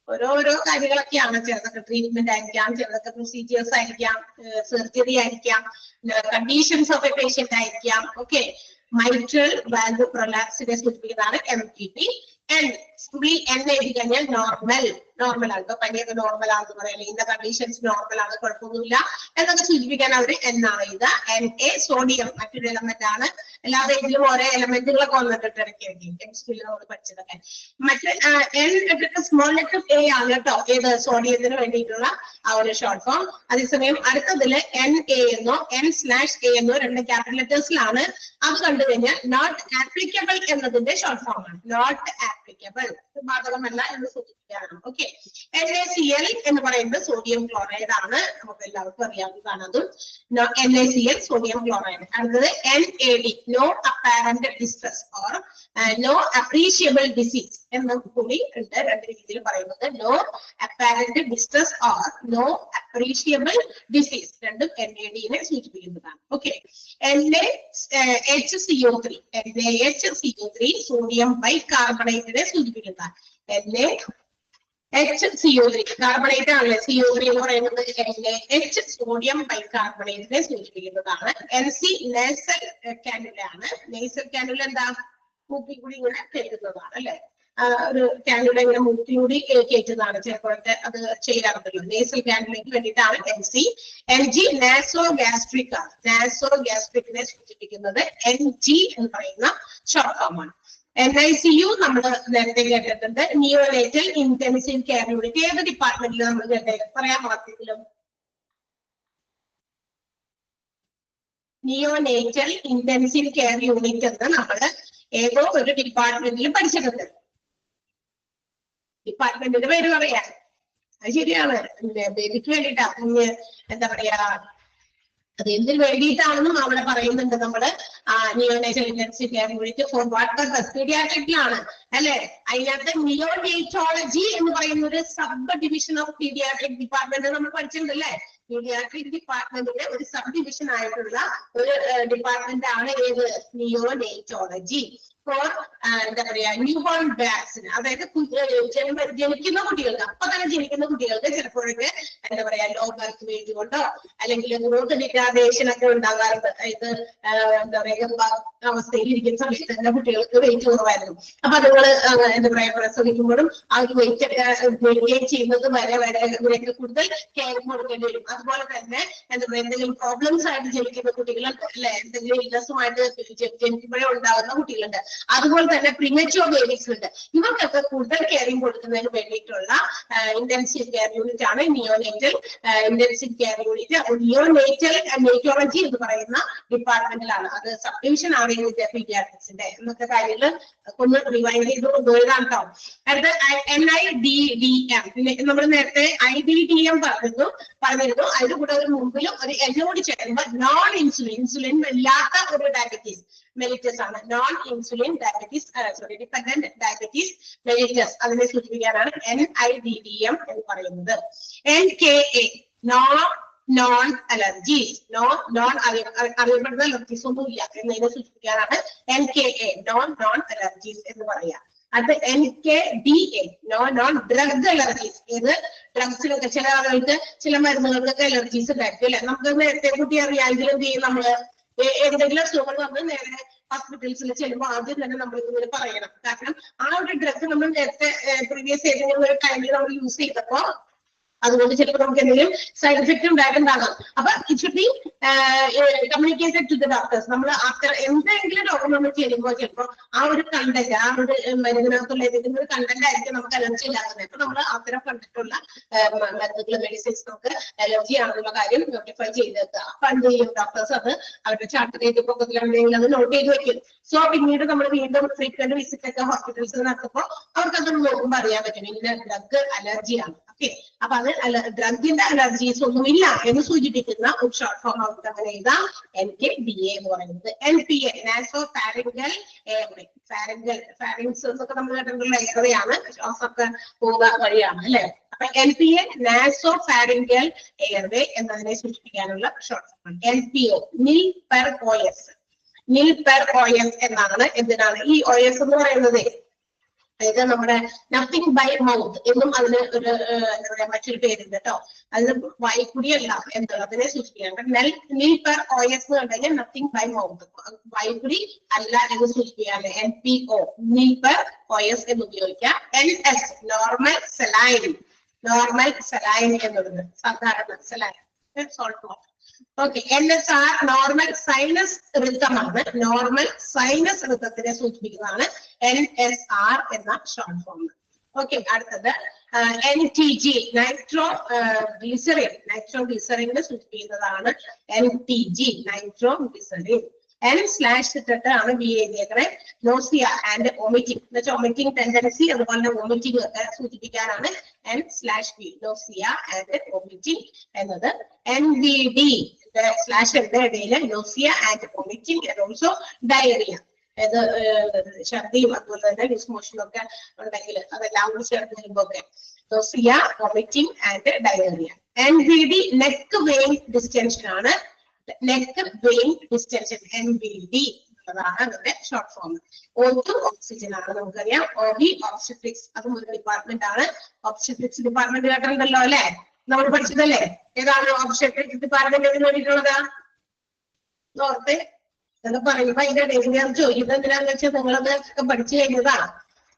ഓരോരോ കാര്യങ്ങളൊക്കെയാണ്. ചിലതൊക്കെ ട്രീറ്റ്മെന്റ് ആയിരിക്കാം, ചിലതൊക്കെ പ്രൊസീജിയേഴ്സ് ആയിരിക്കാം, സർജറി ആയിരിക്കാം, കണ്ടീഷൻസ് ഓഫ് എ പേഷ്യന്റ് ആയിരിക്കാം. ഓക്കെ, mitral valve prolapse-നെ സൂചിപ്പിക്കുന്നതാണ് MVP. സിംപ്ലി N എഴുതി കഴിഞ്ഞാൽ നോർമൽ ആണ്. ഇപ്പൊ പനിയൊക്കെ നോർമൽ ആണെന്ന് പറയാം, ഇന്ന കണ്ടീഷൻസ് നോർമൽ ആണ്, കുഴപ്പമൊന്നുമില്ല എന്നൊക്കെ സൂചിപ്പിക്കാൻ അവർ എന്നാണ് എഴുതുക. NA സോഡിയം മറ്റൊരു എലമെന്റ് ആണ്. എല്ലാ പേജിലും ഓരോ എലമെന്റുകളൊക്കെ വന്നിട്ട് ഇടയ്ക്ക് കെമിസ്ട്രിയിൽ നമ്മൾ പഠിച്ചതൊക്കെ. മറ്റേ N സ്മോൾ ലെറ്റർ A ആണ് കേട്ടോ, ഏത് സോഡിയത്തിന് വേണ്ടിയിട്ടുള്ള ആ ഒരു ഷോർട്ട് ഫോം. അതേസമയം അടുത്തതില് NA എന്നോ N/A എന്നോ രണ്ട് ക്യാപിറ്റൽ ലെറ്റേഴ്സിലാണ്. അത് കണ്ടു കഴിഞ്ഞാൽ നോട്ട് ആപ്ലിക്കബിൾ എന്നതിന്റെ ഷോർട്ട് ഫോം ആണ്. നോട്ട് ആപ്ലിക്കബിൾ, ബാധകമല്ല എന്ന് സൂചിപ്പിക്കാനാണ്. ഓക്കെ, NaCl എന്ന് പറയുന്നത് സോഡിയം ക്ലോറൈഡ് ആണ്, നമുക്ക് എല്ലാവർക്കും അറിയാവുന്നതാണ്. അതും NaCl സോഡിയം ക്ലോറൈഡ്. അടുത്തത് NaD, no apparent distress or no appreciable disease എന്ന് കൂടി ഉണ്ട്. രണ്ട് രീതിയിൽ പറയുന്നത് no apparent distress or no appreciable disease രണ്ടും NaD-നെ സൂചിപ്പിക്കുന്നതാണ്. Okay, NaC HCO3 NaHCO3 sodium ബൈകാർബണേറ്റിനെ സൂചിപ്പിക്കുന്ന HCO3 കാർബണേറ്റ് ആണല്ലേ CO3 എന്ന് പറയുന്നത് NaH സോഡിയം ബൈകാർബണേറ്റിനെ സൂചിപ്പിക്കുന്നതാണ്. NC നേസൽ കാനുല ആണ്. നേസൽ കാനുല എന്താ മൂക്കിൽ കൂടി ഇങ്ങനെ കയറ്റുന്നതാണ് അല്ലെ, ഒരു കാനുല ഇങ്ങനെ മൂക്കിൽ കൂടി കയറ്റുന്നതാണ്. ചിലപ്പോഴൊക്കെ അത് ചെയ്യാറുണ്ടല്ലോ. നേസൽ കാനുലയ്ക്ക് വേണ്ടിയിട്ടാണ് NC. NG നാസോ ഗ്യാസ്ട്രിക് ആണ്. നാസോ ഗ്യാസ്ട്രിക്കിനെ സൂചിപ്പിക്കുന്നത് NG എന്ന് പറയുന്ന ഷോർട്ട് ഫോം ആണ്. NICU നമ്മൾ നേരത്തെ കേട്ടിട്ടുണ്ട്. നിയോനേറ്റൽ ഇന്റൻസീവ് കെയർ യൂണിറ്റ് ഏത് ഡിപ്പാർട്ട്മെന്റിൽ നമ്മൾ കേട്ടേക്കും പറയാൻ മാത്രത്തിലും? നിയോനേറ്റൽ ഇന്റൻസീവ് കെയർ യൂണിറ്റ് എന്ന് നമ്മൾ ഏതോ ഒരു ഡിപ്പാർട്ട്മെന്റിൽ പഠിച്ചിട്ടുണ്ട്. ഡിപ്പാർട്ട്മെന്റിന്റെ പേര് പറയാം. അത് ശരിയാണ്, ബേബിക്ക് വേണ്ടിയിട്ടാ. എന്താ പറയാ, അത് എന്തിനു വേണ്ടിയിട്ടാണെന്നും അവിടെ പറയുന്നുണ്ട് നമ്മള്. Neonatal intensive care unit for what purpose? പീഡിയാട്രിക്കിലാണ് അല്ലെ. അതിനകത്ത് നിയോനേറ്റോളജി എന്ന് പറയുന്ന ഒരു sub division of paediatric department നമ്മൾ പഠിച്ചിട്ടുണ്ട് അല്ലെ. പീഡിയാട്രിക് ഡിപ്പാർട്ട്മെന്റിന്റെ ഒരു സബ് ഡിവിഷൻ ആയിട്ടുള്ള ഒരു ഡിപ്പാർട്ട്മെന്റ് ആണ് ഏത്? നിയോനേറ്റോളജി ഫോർ എന്താ പറയാ ന്യൂ ബോൺ വാക്സിൻ. അതായത് ജനിക്കുന്ന കുട്ടികൾക്ക്, അപ്പൊ തന്നെ ജനിക്കുന്ന കുട്ടികൾക്ക് ചിലപ്പോഴൊക്കെ എന്താ പറയാ ലോ ബർത്ത് വെയിറ്റ് കൊണ്ടോ അല്ലെങ്കിൽ ഗ്രോത്ത് ഡിഗ്രാഡേഷൻ ഒക്കെ ഉണ്ടാകാറുണ്ട്. അതായത് എന്താ പറയാ അവസ്ഥയിൽ ഇരിക്കുന്ന സമയത്ത് തന്നെ കുട്ടികൾക്ക് വെയിറ്റ് കുറവായിരുന്നു. അപ്പൊ അതുങ്ങൾ എന്താ പറയാ പ്രസവിക്കുമ്പോഴും ആ ഒരു വെയിറ്റ് മെയിൻറ്റെയിൻ ചെയ്യുന്നത് വരെ ഇവരൊക്കെ കൂടുതൽ കെയർ കൊടുക്കേണ്ടി വരും. അതുപോലെ തന്നെ എന്താ പറയാ എന്തെങ്കിലും പ്രോബ്ലംസ് ആയിട്ട് ജനിക്കുന്ന കുട്ടികളുണ്ട് അല്ലെ, എന്തെങ്കിലും ഇല്ലസുമായിട്ട് ജനിക്കുമ്പോഴേ ഉണ്ടാകുന്ന കുട്ടികളുണ്ട്. അതുപോലെ തന്നെ പ്രിമച്യൂർ ബേബീസ് ഉണ്ട്. ഇവർക്കൊക്കെ കൂടുതൽ കെയറിംഗ് കൊടുക്കുന്നതിന് വേണ്ടിയിട്ടുള്ള ഇന്റൻസീവ് കെയർ യൂണിറ്റ് ആണ് neonatal intensive care unit. Neonatal നേറ്റോളജി എന്ന് പറയുന്ന ഡിപ്പാർട്ട്മെന്റിലാണ്. അത് സബ് ഡിവിഷൻ ആണ് പീഡിയാട്രിക്സിന്റെ എന്നൊക്കെ കാര്യങ്ങൾ ഒന്ന് റിവൈൻഡ് ചെയ്ത് കൊണ്ടുപോയതാണ് കേട്ടോ. അടുത്ത NIDDM. നമ്മൾ നേരത്തെ IDDM പറഞ്ഞിരുന്നു. അതിന്റെ കൂടെ ഒരു മുമ്പിലും ഒരു എന്നോട് ചേരുമ്പോൾ നോൺ ഇൻസുലിൻ, ഇൻസുലിൻ ഇല്ലാത്ത ഒരു ഡയബറ്റീസ് മെലിറ്റസ് ആണ്. Non insulin diabetes dependent diabetes mellitus, അതിനെ സൂചിപ്പിക്കാനാണ് NIDDM എന്ന് പറയുന്നത്. NKA നോൺ അലർജീസ്, നോൺ അറിയപ്പെടുന്ന അലർജീസ് ഒന്നും ഇല്ല എന്നതിനെ സൂചിപ്പിക്കാനാണ് NKA നോൺ അലർജീസ് എന്ന് പറയാം. അത് NKDA നോൺ ഡ്രഗ് അലർജീസ്. ഇത് ഡ്രഗ്സിലൊക്കെ ചില ആളുകൾക്ക് ചില മരുന്നുകൾക്കൊക്കെ അലർജീസ് ഉണ്ടായിരിക്കും അല്ലെ. നമുക്ക് നേരത്തെ കുട്ടി അറിയാമെങ്കിൽ എന്ത് ചെയ്യും, നമ്മള് എന്തെങ്കിലും അസുഖങ്ങൾ വന്ന് നേരെ ഹോസ്പിറ്റൽസിൽ ചെല്ലുമ്പോൾ ആദ്യം തന്നെ നമ്മൾ ഇങ്ങനെ പറയണം. കാരണം ആ ഒരു ഡ്രഗ് നമ്മൾ നേരത്തെ പ്രീവിയസ് ഏതെങ്കിലും ഒരു ടൈമിൽ നമ്മൾ യൂസ് ചെയ്തപ്പോ അതുകൊണ്ട് ചിലപ്പോൾ നമുക്ക് എന്തെങ്കിലും സൈഡ് എഫക്ട് ഉണ്ടായിട്ടുണ്ടാകാം. അപ്പൊ it should be communicated to the doctors. നമ്മൾ ആഫ്റ്റർ എന്തെങ്കിലും രോഗം നമ്മൾ ചെയ്യുമ്പോൾ ചിലപ്പോൾ ആ ഒരു കണ്ടന്റ്, ആ ഒരു മരുന്നിനകത്തുള്ള ഏതെങ്കിലും ഒരു കണ്ടന്റ് ആയിരിക്കും നമുക്ക് അലർജി ഇല്ലാത്തത്. അപ്പൊ നമ്മൾ അത്തരം കണ്ടിട്ടുള്ള മരുന്നുകൾ മെഡിസിൻസ് നമുക്ക് അലർജി ആണെന്നുള്ള കാര്യം നോട്ടിഫൈ ചെയ്തേക്കുക. അപ്പൊ എന്ത് ചെയ്യും ഡോക്ടേഴ്സ് അത് അവരുടെ ചാർട്ട് ചെയ്തപ്പോൾ അത് നോട്ട് ചെയ്ത് വെക്കും. സോ പിന്നീട് നമ്മൾ വീണ്ടും ഫ്രീക്വന്റ് വിസിറ്റ് ഒക്കെ ഹോസ്പിറ്റൽസിൽ നടത്തുമ്പോൾ അവർക്ക് അത് നോക്കുമ്പോൾ അറിയാൻ പറ്റും ഇന്ന ഡ്രഗ് അലർജിയാണ്. ഓക്കെ, അപ്പൊ അത് ഡ്രഗിന്റെ അലർജീസ് ഒന്നുമില്ല എന്ന് സൂചിപ്പിക്കുന്ന ഒരു ഷോർട്ട് ഫോം നമുക്ക് അങ്ങനെ എഴുതാം. NKDA എന്ന് പറയുന്നത്. NPA nasopharyngeal airway. Pharynx എന്നൊക്കെ നമ്മൾ കേട്ടിട്ടുള്ള എയർവേയാണ്, ശ്വാസമൊക്കെ പോകുക വഴിയാണ് അല്ലെ. അപ്പൊ NPA നാസോ ഫാരിംഗൽ എയർവേ എന്നതിനെ സൂചിപ്പിക്കാനുള്ള short form. NPO nil per OS. നിൽ പെർ OS എന്നാണ്. എന്തിനാണ് ഈ OS എന്ന് പറയുന്നത്? അതായത് നമ്മുടെ നത്തിങ് ബൈ മൗത്ത് എന്നും അതിന് ഒരു എന്താ പറയാ മറ്റൊരു പേരുണ്ട് കേട്ടോ. അതിന് വായുക്കുടിയല്ല എന്താണ് അതിനെ സൂചിപ്പിക്കാൻ. നിൽ പെർ OS എന്ന് കണ്ടുകഴിഞ്ഞാൽ നത്തിങ് ബൈ മൗത്ത്, വായുക്കുടി അല്ല എന്ന് സൂചിപ്പിക്കാണ്. NPO നിൽ പെർ OS എന്ന് ഉപയോഗിക്കാം. NS നോർമൽ സലൈൻ എന്നുള്ളത് സാധാരണ saline salt water. Okay, NSR normal sinus റിതമാണ്. നോർമൽ സൈനസ് റിതത്തിനെ സൂചിപ്പിക്കുന്നതാണ് NSR എന്ന ഷോർട്ട് ഫോം. ഓക്കെ, അടുത്തത് NTG നൈട്രോ ഗ്ലിസറിനെ സൂചിപ്പിക്കുന്നതാണ് NTG നൈട്രോ ഗ്ലിസറിൻ. N/T ആണ് ബി എഴുതിയേക്കണേ. നോസിയ ആൻഡ് വോമിറ്റിംഗ് എന്ന് വെച്ചാൽ വോമിറ്റിംഗ് ടെൻഡൻസി അതുപോലെ വോമിറ്റിംഗ് ഒക്കെ സൂചിപ്പിക്കാനാണ് N/V നോസിയ ആൻഡ് വോമിറ്റിംഗ് എന്നത്. NVD /ന്റെ ഇടയിൽ nausea and vomiting and also diarrhoea. അത് ഛർദിയും അതുപോലെ തന്നെ ലൂസ് മോഷനും ഒക്കെ ഉണ്ടെങ്കിൽ അതെല്ലാം കൂടി ചേർന്ന് വരുമ്പോഴൊക്കെ nausea vomiting and diarrhoea. NVD neck vein distension ആണ്. നെക്ക് വെയിൻ ഡിസ്റ്റൻഷൻ NVD അതാണ് അതിന്റെ ഷോർട്ട് ഫോം. O2 ഓക്സിജൻ ആണ് നമുക്കറിയാം. OB ഒബ്സ്റ്റട്രിക്സ് അതും ഒരു ഡിപ്പാർട്ട്മെന്റ് ആണ്. ഒബ്സ്റ്റട്രിക്സ് ഡിപ്പാർട്ട്മെന്റ് കേട്ടിട്ടുണ്ടല്ലോ അല്ലെ, നമ്മൾ പഠിച്ചതല്ലേ? ഏതാണ് ഒബ്സ്റ്റട്രിക്സ് ഡിപ്പാർട്ട്മെന്റിന് വേണ്ടിയിട്ടുള്ളത്? ഓർത്തെ എന്ന് പറയുമ്പോ അതിന്റെ ഇടയിൽ ഞാൻ ചോദിക്കുന്നത് എന്തിനാന്ന് വെച്ചാൽ നിങ്ങളത് പഠിച്ചു കഴിഞ്ഞതാണ്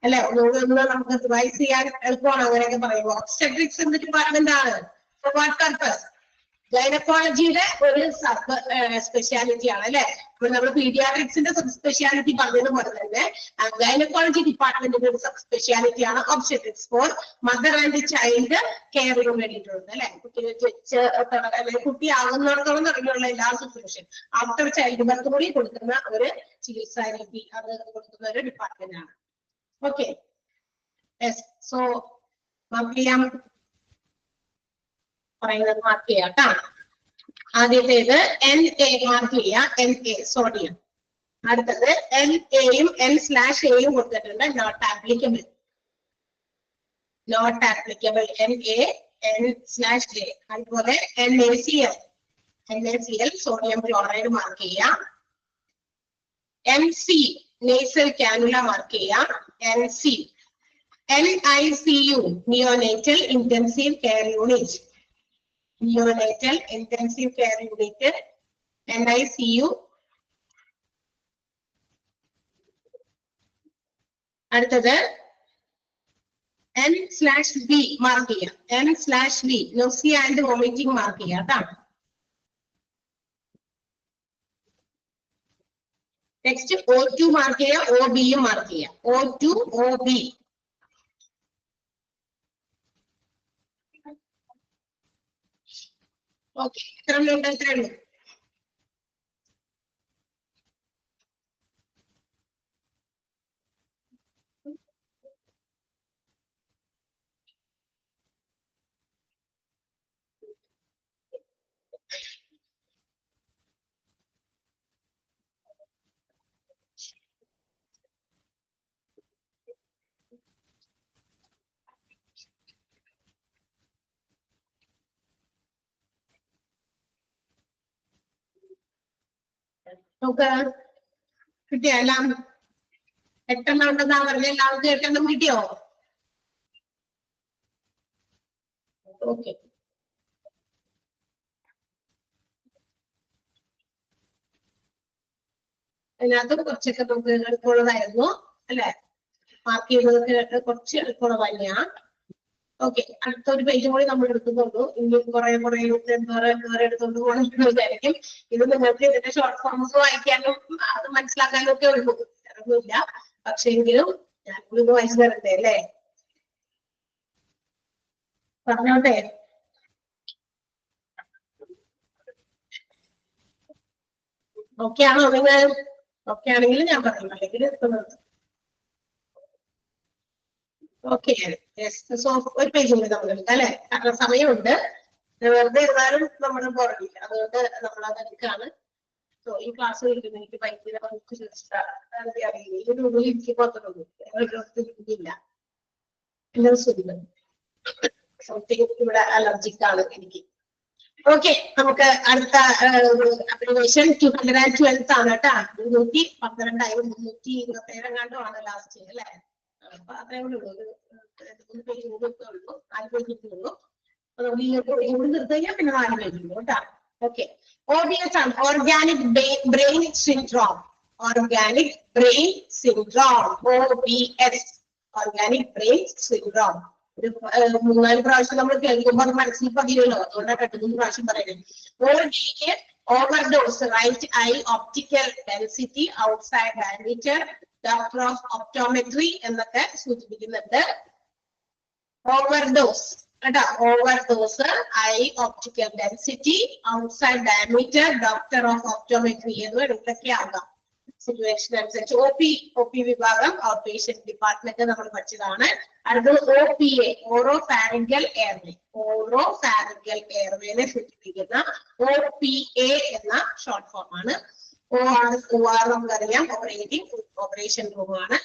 അല്ലെ, ഒന്ന് നമുക്ക് റിവൈസ് ചെയ്യാൻ എളുപ്പമാണ് അങ്ങനെയൊക്കെ പറയുമ്പോൾ. ഒബ്സ്റ്റട്രിക്സ് എന്ത് ഡിപ്പാർട്ട്മെന്റ് ആണ്? Four what purpose? ഗൈനക്കോളജിയുടെ ഒരു സബ് സ്പെഷ്യാലിറ്റി ആണ് അല്ലെ. ഇപ്പോൾ നമ്മൾ പീഡിയാട്രിക്സിന്റെ സബ് സ്പെഷ്യാലിറ്റി പറഞ്ഞതുപോലെ തന്നെ ഗൈനക്കോളജി ഡിപ്പാർട്ട്മെന്റിന്റെ ഒരു സബ് സ്പെഷ്യാലിറ്റി ആണ് obstetrics for mother and child കെയറിന് വേണ്ടിയിട്ടുള്ളത് അല്ലെ. കുട്ടിയെ ജനിച്ച് അല്ലെങ്കിൽ കുട്ടി ആകുന്നിടത്തോളം തുടങ്ങിയുള്ള എല്ലാ സിറ്റുവേഷൻ ആഫ്റ്റർ ചൈൽഡ് ബർത്ത് കൂടി കൊടുക്കുന്ന ഒരു ചികിത്സാ രീതി, അത് കൊടുക്കുന്ന ഒരു ഡിപ്പാർട്ട്മെന്റ് ആണ്. ഓക്കെ, സോ മാർക്ക് ചെയ്യാം, പറയുന്നത് മാർക്ക് ചെയ്യാം കേട്ടോ. ആദ്യത്തേത് Na മാർക്ക് ചെയ്യാം, Na സോഡിയം. അടുത്തത് NAയും N/Aയും കൊടുത്തിട്ടുണ്ട്, not applicable. Not applicable Na N/A. അതുപോലെ NaCl സോഡിയം ക്ലോറൈഡ് മാർക്ക് ചെയ്യാം. MC നേസൽ കാനുല മാർക്ക് ചെയ്യാം. NC NICU neonatal intensive care unit. Neonatal intensive care unit NICU. അടുത്തത് N/V മാർക്ക് ചെയ്യാം. N/V nausea and vomiting mark ചെയ്യാം കേട്ടോ. Next O2 mark ചെയ്യാം, OB mark ചെയ്യാം. O2 OB. Okay, എത്ര ഉണ്ട്? എത്രയുള്ളൂ? നമുക്ക് കിട്ടിയോ? എല്ലാം 8 ഉണ്ടെന്നാ പറഞ്ഞ എല്ലാവർക്കും 8 കിട്ടിയോ? ഓക്കെ, അതിനകത്ത് കുറച്ചൊക്കെ നമുക്ക് എളുപ്പമുള്ളതായിരുന്നു അല്ലെ, മാർക്ക് ചെയ്തതൊക്കെ കുറച്ച് എളുപ്പമുള്ള തന്നെയാണ്. ഓക്കെ, അടുത്തൊരു പേജും കൂടി നമ്മൾ എടുക്കുന്നുള്ളൂ. ഇനി കുറെ എടുത്തുകൊണ്ട് പോകണമെന്നായിരിക്കും. ഇത് നിങ്ങൾക്ക് ഇതിന്റെ ഷോർട്ട് ഫോംസ് വായിക്കാനും അത് മനസ്സിലാക്കാനും ഒക്കെ ഉള്ളൂ, ഒന്നുമില്ല. പക്ഷെ എങ്കിലും ഞാൻ ഇത് വായിച്ചു തരട്ടെ അല്ലേ? പറഞ്ഞോട്ടെ. ഓക്കെ ആണോ നിങ്ങൾ? ഓക്കെ ആണെങ്കിൽ ഞാൻ പറഞ്ഞു, അല്ലെങ്കിൽ ഓക്കെ. സോ ഒരു പേജ് കൂടി നമ്മൾ എടുക്കാം അല്ലെ, കാരണം സമയമുണ്ട്. വെറുതെ ഇരുന്നാലും നമ്മൾ പുറകില്ല, അതുകൊണ്ട് നമ്മൾ അത് എടുക്കാണ്. സോ ഈ ക്ലാസ് കഴിക്കുന്ന എനിക്ക് ഭയങ്കര അറിയില്ല, ഈ റൂമിൽ എനിക്ക് പുറത്തുള്ളൂ, ഇല്ല സംതിങ് ഇവിടെ അലർജിക് ആണ് എനിക്ക്. ഓക്കെ, നമുക്ക് അടുത്ത അപ്ലിക്കേഷൻ 212 ആണ് കേട്ടാ. 212 327 എങ്ങാണ്ടോ ആണ് ലാസ്റ്റ് അല്ലെ. അപ്പൊ അത്രേ ഉള്ളൂ, 3 പേജ് ഉള്ളൂ, 4 പേജ് ഉള്ളൂ. അപ്പൊ നമ്മൾ ഈ കൂടി നിർത്തി കഴിഞ്ഞാൽ പിന്നെ 4 പേജ് ഉള്ളൂ കേട്ടാ. ഓക്കെ, OBS ആണ്, organic brain syndrome. Organic brain syndrome, OBS, organic brain syndrome. ഒരു 3-4 പ്രാവശ്യം നമ്മൾ കേൾക്കുമ്പോൾ അത് മനസ്സിൽ പതിയല്ലോ, അതുകൊണ്ടാണ് 2-3 പ്രാവശ്യം പറയുന്നത്. Overdose, right eye optical density outside diameter, doctor of optometry എന്നൊക്കെ സൂചിപ്പിക്കുന്നുണ്ട്. ഓവർഡോസ് കേട്ടോ, overdose, eye optical density, outside diameter, doctor of optometry എന്ന് ഇതൊക്കെ ആകാം സിറ്റുവേഷൻ അനുസരിച്ച്. OP വിഭാഗം ഔട്ട് പേഷ്യന്റ് ഡിപ്പാർട്ട്മെന്റ് നമ്മൾ പഠിച്ചതാണ്. അടുത്തത് OPA, oropharyngeal airway. Oropharyngeal എയർവേനെ സൂചിപ്പിക്കുന്ന OPA എന്ന ഷോർട്ട് ഫോം ആണ്. OR നമുക്കറിയാം, ഓപ്പറേഷൻ റൂം ആണ്.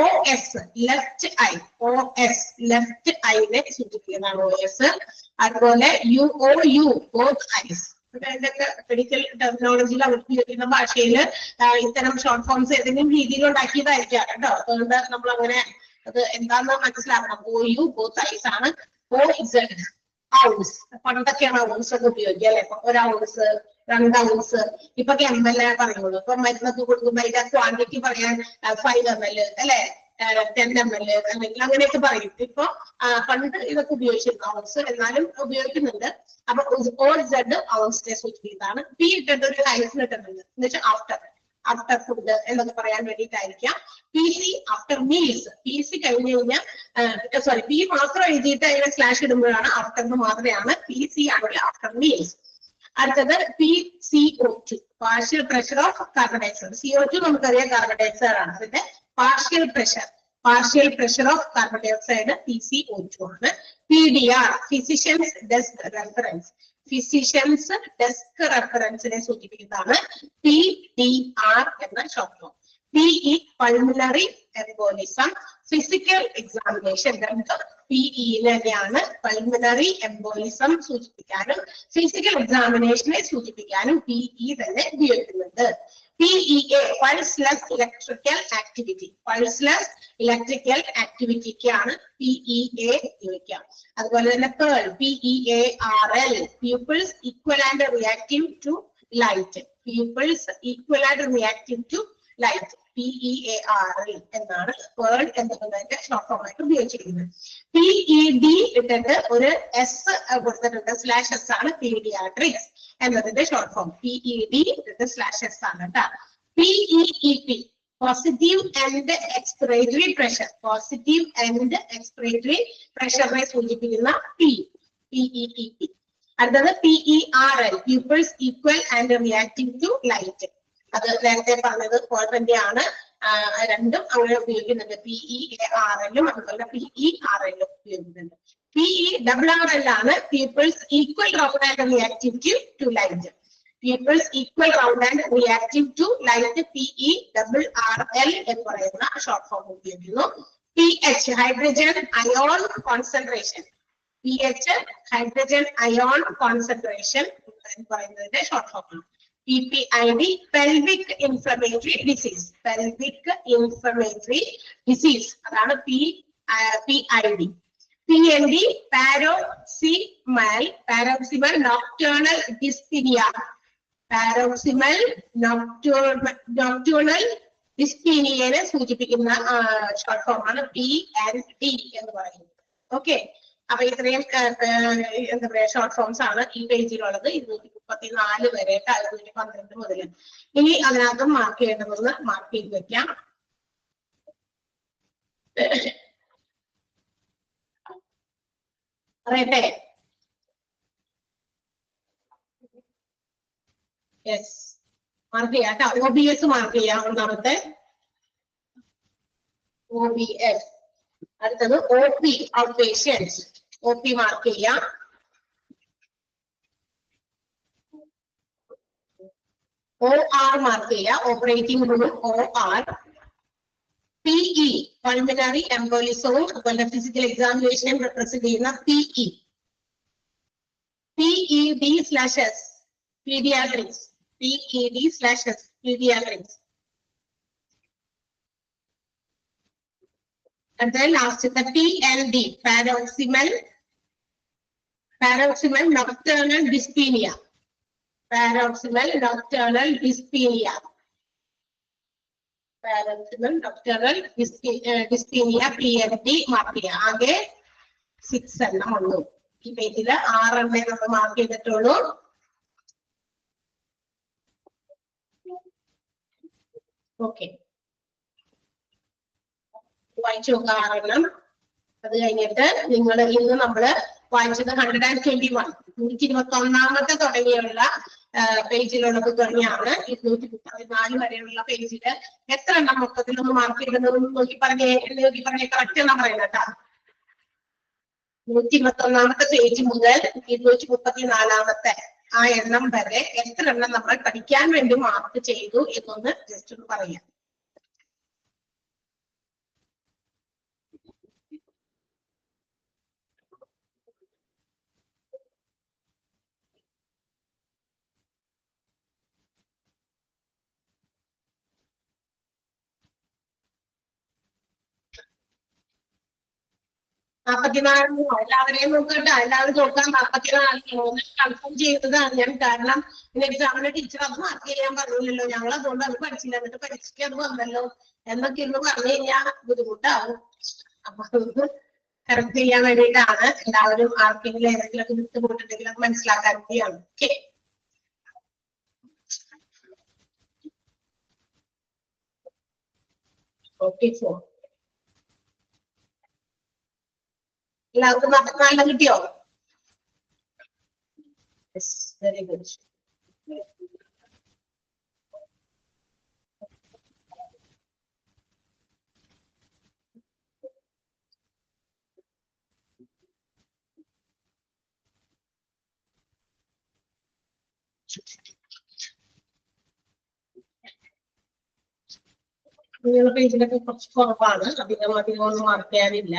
OS left eye, OS left ഐനെ സൂചിപ്പിക്കുന്നതാണ് OS. അതുപോലെ OU ബോത്ത് ഐസ്, അതിന്റെയൊക്കെ മെഡിക്കൽ ടെർമിനോളജിയിൽ അവർ ഉപയോഗിക്കുന്ന ഭാഷയിൽ ഇത്തരം ഷോർട്ട് ഫോംസ് ഏതെങ്കിലും രീതിയിൽ ഉണ്ടാക്കിയതായിരിക്കാം കേട്ടോ. അതുകൊണ്ട് നമ്മൾ അങ്ങനെ അത് എന്താന്ന് മനസ്സിലാക്കണം. OU ബോത്ത് ഐസ് ആണ്. OZ ഔൺസ്, പണ്ടൊക്കെയാണ് ഔൺസ് ഒക്കെ ഉപയോഗിക്കുക അല്ലെ. ഒരു ഔൺസ്, 2 ഔൺസ്, ഇപ്പൊ ML പറയുള്ളൂ. ഇപ്പൊ മരുന്നൊക്കെ കൊടുക്കുമ്പോ അതിന്റെ ക്വാണ്ടിറ്റി പറയാൻ 5 ml അല്ലെ, 10 ml അല്ലെങ്കിൽ അങ്ങനെയൊക്കെ പറയും. ഇപ്പൊ പണ്ട് ഇതൊക്കെ ഉപയോഗിച്ചിരുന്നു ഔൺസ്, എന്നാലും ഉപയോഗിക്കുന്നുണ്ട്. അപ്പൊ OZ ഔൺസിനെ സൂചിപ്പിക്കുന്നതാണ്. P ഇട്ടിട്ട് ഒരു ഹൈഫൻ ഇട്ടിട്ടുണ്ട് എന്ന് വെച്ചാൽ ആഫ്റ്റർ ഫുഡ് എന്നൊക്കെ പറയാൻ വേണ്ടിയിട്ടായിരിക്കാം. PC ആഫ്റ്റർ മീൽസ്, PC കഴിഞ്ഞു കഴിഞ്ഞാൽ സോറി P മാത്രം എഴുതിയിട്ട് അതിനെ സ്ലാഷ് ഇടുമ്പോഴാണ് ആഫ്റ്റർ മാത്രമാണ് PC ആണെങ്കിൽ ആഫ്റ്റർ മീൽസ്. അടുത്തത് PCO2 partial pressure of carbon dioxide. CO2 നമുക്കറിയാം കാർബൺ ഡയോക്സൈഡ് ആണ്. അതിന്റെ partial pressure of carbon dioxide PCO2 ആണ്. PDR physicians desk reference, physicians desk റെഫറൻസിനെ സൂചിപ്പിക്കുന്നതാണ് PDR എന്ന short form. PE pulmonary embolism, physical examination. PE തന്നെയാണ് pulmonary embolism സൂചിപ്പിക്കാനും physical എക്സാമിനേഷനെ സൂചിപ്പിക്കാനും PE തന്നെ ഉപയോഗിക്കുന്നുണ്ട്. PEA pulseless electrical activity, pulseless electrical ആക്ടിവിറ്റിക്കാണ് PEA ഉപയോഗിക്കാം. അതുപോലെ തന്നെ PEARL, PEARL pupils equal and reactive to light, pupils equal and reactive to light, PEARL എന്നാണ് PEARL എന്നതിന്റെ ഷോർട്ട് ഫോം ആയിട്ട് ഉപയോഗിച്ചിരിക്കുന്നത്. PED ഇട്ടിട്ട് ഒരു S കൊടുത്തിട്ടുണ്ട്, /S ആണ് പീഡിയാട്രിക്സ് എന്നതിന്റെ ഷോർട്ട് ഫോം. PED ഇട്ടിട്ട് /S ആണ് കേട്ടോ. PEEP positive and expiratory pressure, positive and expiratory പ്രഷറിനെ സൂചിപ്പിക്കുന്ന PEEP. അടുത്തത് PERL pupils equal and reactive to light. അത് നേരത്തെ പറഞ്ഞത് പോലെ തന്നെയാണ്, രണ്ടും അങ്ങനെ ഉപയോഗിക്കുന്നുണ്ട്. PEARL അതുപോലെ PERL ഉപയോഗിക്കുന്നുണ്ട്. PERRL ആണ് pupils equal round and reactive to light, pupils equal round and reactive to light PERRL എന്ന് പറയുന്ന ഷോർട്ട് ഫോം ഉപയോഗിക്കുന്നു. PH hydrogen ion concentration, PH hydrogen ion concentration എന്ന് പറയുന്നതിന്റെ ഷോർട്ട് ഫോം ആണ്. PPID pelvic inflammatory disease, pelvic inflammatory disease അതാണ് PID. PND paroxysmal nocturnal dyspnoea, paroxysmal nocturnal ഡിസ്പീനിയനെ സൂചിപ്പിക്കുന്ന short form ആണ് PND എന്ന് പറയുന്നത്. ഓക്കെ, അപ്പൊ ഇത്രയും എന്താ പറയാ ഷോർട്ട് ഫോംസ് ആണ് ഈ പേജിലുള്ളത്. 234 വരെ 212 മുതൽ. ഇനി അതിനകത്ത് മാർക്ക് ചെയ്യേണ്ടതെന്ന് മാർക്ക് ചെയ്ത് വെക്കാം. അറിയട്ടെ? യെസ്, മാർക്ക് ചെയ്യാം കേട്ടോ. OBS മാർക്ക് ചെയ്യാം. ഒന്നാമത്തെ OBS. അടുത്തത് OP out patients, OP mark ചെയ്യാം. OR മാർക്ക് ചെയ്യാം, operating room OR. PE pulmonary എംബോളിസവും അതുപോലെ ഫിസിക്കൽ എക്സാമിനേഷനും റെപ്രസെന്റ് ചെയ്യുന്ന PE. PED/S paediatrics, PED/S paediatrics. അടുത്ത ലാസ്റ്റത്തെ PND paroxysmal nocturnal dyspnoea, paroxysmal nocturnal dyspnea, paroxysmal nocturnal dyspnea PND mark ചെയ്യാം. ആകെ 6 എണ്ണം ഉള്ളൂ. ഈ പേജില് 6 എണ്ണേ നമ്മൾ മാർക്ക് ചെയ്തിട്ടുള്ളൂ. ഓക്കെ, വായിച്ചു നോക്കാം 6 എണ്ണം. അത് കഴിഞ്ഞിട്ട് നിങ്ങൾ ഇന്ന് നമ്മള് വായിച്ചത് 121 121 തുടങ്ങിയുള്ള പേജിലുള്ളത് തന്നെയാണ്. 234 വരെയുള്ള പേജില് എത്ര എണ്ണം മൊത്തത്തിലൊന്ന് മാർക്ക് ചെയ്തെന്ന് നോക്കി പറഞ്ഞേ കറക്റ്റ് എണ്ണം പറയുന്നത് കേട്ടാ. 121 പേജ് മുതൽ 234 ആ എണ്ണം വരെ എത്ര എണ്ണം നമ്മൾ പഠിക്കാൻ വേണ്ടി മാർക്ക് ചെയ്തു എന്നൊന്ന് ജസ്റ്റ് ഒന്ന് പറയാം. 44 എല്ലാവരെയും നോക്കട്ടെ, എല്ലാവരും നോക്കാം. 44 കൺഫേം ചെയ്തതാണ് ഞാൻ. കാരണം എക്സാമിന് ടീച്ചർ അത് മാർക്ക് ചെയ്യാൻ പറഞ്ഞില്ലല്ലോ, ഞങ്ങൾ അതുകൊണ്ട് അത് പഠിച്ചില്ല, എന്നിട്ട് പരീക്ഷയ്ക്ക് അത് വന്നല്ലോ എന്നൊക്കെ ഇന്ന് പറഞ്ഞു കഴിഞ്ഞാൽ ബുദ്ധിമുട്ടാവും. അപ്പൊ അത് കറക്റ്റ് ചെയ്യാൻ വേണ്ടിയിട്ടാണ്. എല്ലാവരും ആർക്കെങ്കിലും ഏതെങ്കിലും ഒക്കെ വിട്ടുപോയിട്ടുണ്ടെങ്കിൽ അത് മനസ്സിലാക്കാൻ വേണ്ടിയാണ്. ഓക്കെ, എല്ലാവർക്കും 44 കിട്ടിയോ? Very good. നിങ്ങളുടെ പേജിലൊക്കെ കുറച്ച് കുറവാണ്, അധികം ഒന്നും മാർക്ക് ചെയ്യാനില്ല.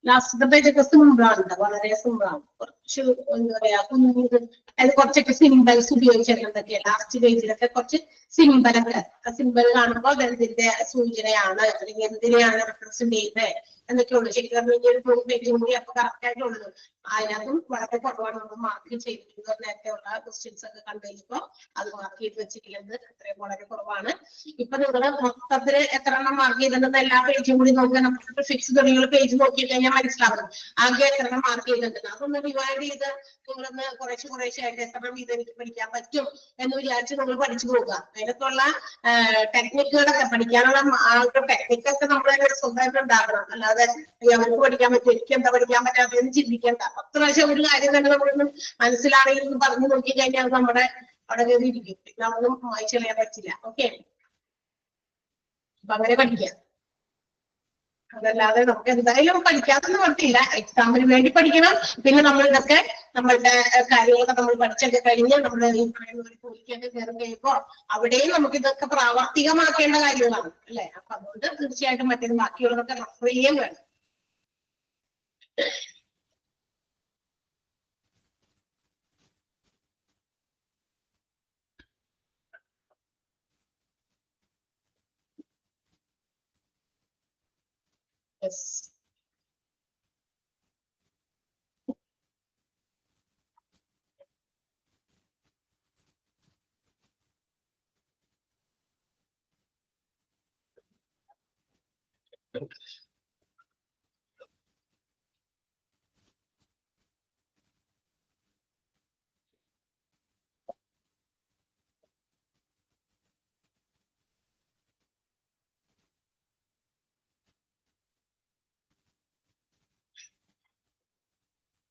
ലാസ്റ്റത്തെ പേജൊക്കെ സിമ്പിളാണ്, വളരെ സിമ്പിളാണ്. കുറച്ച് എന്താ പറയാ, അത് കുറച്ചൊക്കെ സിമ്പിൾസ് ഉപയോഗിച്ചിട്ടുണ്ടൊക്കെ. ലാസ്റ്റ് പേജിലൊക്കെ കുറച്ച് സിമ്പിളൊക്കെ, സിമ്പിൾ കാണുമ്പോൾ എന്തിന്റെ സൂചനയാണ് അല്ലെങ്കിൽ എന്തിനെയാണ് റെപ്രസെന്റ് ചെയ്യുന്നത് എന്നൊക്കെയുള്ളൂ. ശരിക്കും ഒരു 3 പേജും കൂടി അപ്പൊ കറക്റ്റ് ആയിട്ടുള്ളൂ. അതിനകത്തും വളരെ കുറവാണ് നമ്മൾ മാർക്ക് ചെയ്തിട്ടുള്ളത്. നേരത്തെ ഉള്ള ക്വസ്റ്റ്യൻസ് ഒക്കെ കണ്ടുകഴിഞ്ഞപ്പോ അത് മാർക്ക് ചെയ്ത് വെച്ചിട്ടുള്ളത് അത്രയും വളരെ കുറവാണ്. ഇപ്പൊ നിങ്ങൾ മൊത്തത്തിൽ എത്ര എണ്ണം മാർക്ക് ചെയ്തിട്ടുണ്ടെന്ന് എല്ലാ പേജും കൂടി നോക്കുക. നമുക്ക് ഫിക്സ് തുടങ്ങിയുള്ള പേജ് നോക്കി കഴിഞ്ഞാൽ മനസ്സിലാവും ആകെ എത്ര എണ്ണം മാർക്ക് ചെയ്തിട്ടുണ്ട്. അതൊന്ന് ഡിവൈഡ് ചെയ്ത് നിങ്ങളൊന്ന് കുറേശ്ശെ ആയിട്ട് എത്ര എണ്ണം ഇത് എനിക്ക് പഠിക്കാൻ പറ്റും എന്ന് വിചാരിച്ച് നിങ്ങൾ പഠിച്ചു പോകുക. അതിനകത്തുള്ള ടെക്നിക്കുകളൊക്കെ പഠിക്കാനുള്ള ടെക്നിക്കൊക്കെ നമ്മൾ സ്വന്തമായിട്ട് ഉണ്ടാക്കണം. അല്ലാതെ അവർക്ക് പഠിക്കാൻ പറ്റും എനിക്ക് എന്താ പഠിക്കാൻ പറ്റാത്തതെന്ന് ചിന്തിക്കേണ്ട. 10 പ്രാവശ്യം ഒരു കാര്യം തന്നെ നമ്മളൊന്നും മനസ്സിലാണെങ്കിൽ പറഞ്ഞു നോക്കി കഴിഞ്ഞാൽ നമ്മുടെ അവിടെ കയറി ഇരിക്കും. നമ്മളൊന്നും വായിച്ചു കളയാൻ പറ്റില്ല. ഓക്കെ, അപ്പൊ അങ്ങനെ പഠിക്കാം. അതല്ലാതെ നമുക്ക് എന്തായാലും പഠിക്കാത്തൊന്നും പറ്റില്ല. എക്സാമിന് വേണ്ടി പഠിക്കണം. പിന്നെ നമ്മൾ ഇതൊക്കെ നമ്മളുടെ കാര്യങ്ങളൊക്കെ നമ്മൾ പഠിച്ചൊക്കെ കഴിഞ്ഞ് നമ്മൾ ഈ ജോലിക്കൊക്കെ കയറി കഴിയുമ്പോൾ അവിടെയും നമുക്ക് ഇതൊക്കെ പ്രാവർത്തികമാക്കേണ്ട കാര്യങ്ങളാണ് അല്ലെ. അപ്പൊ അതുകൊണ്ട് തീർച്ചയായിട്ടും മറ്റേത് ബാക്കിയുള്ളതൊക്കെ റെഫർ ചെയ്യാൻ വേണം. Yes.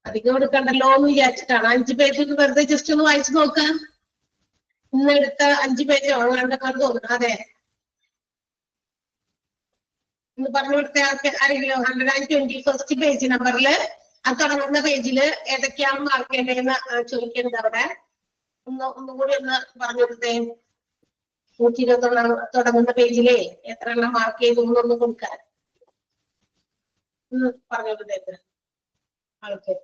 അധികം എടുക്കണ്ടല്ലോ എന്ന് വിചാരിച്ചിട്ടാണ്. 5 പേജ് വെറുതെ ജസ്റ്റ് ഒന്ന് വായിച്ചു നോക്കാം. ഇന്നെടുത്ത 5 പേജോ അങ്ങനെയൊക്കെ തോന്നുന്നു. അതെ, ഇന്ന് പറഞ്ഞു കൊടുത്ത ആരെങ്കിലും 121st പേജ് നമ്പറിൽ അത് തുടങ്ങുന്ന പേജില് ഏതൊക്കെയാണ് മാർക്ക് ചെയ്യേണ്ടതെന്ന് ചോദിക്കുന്നത്. അവിടെ ഒന്നുകൂടി ഒന്ന് പറഞ്ഞു കൊടുത്തേ. 121 തുടങ്ങുന്ന പേജിലെ എത്ര എണ്ണം മാർക്ക് ചെയ്തു എന്നൊന്ന് കൊടുക്കാൻ പറഞ്ഞു കൊടുത്തേക്ക് ആൾക്ക്.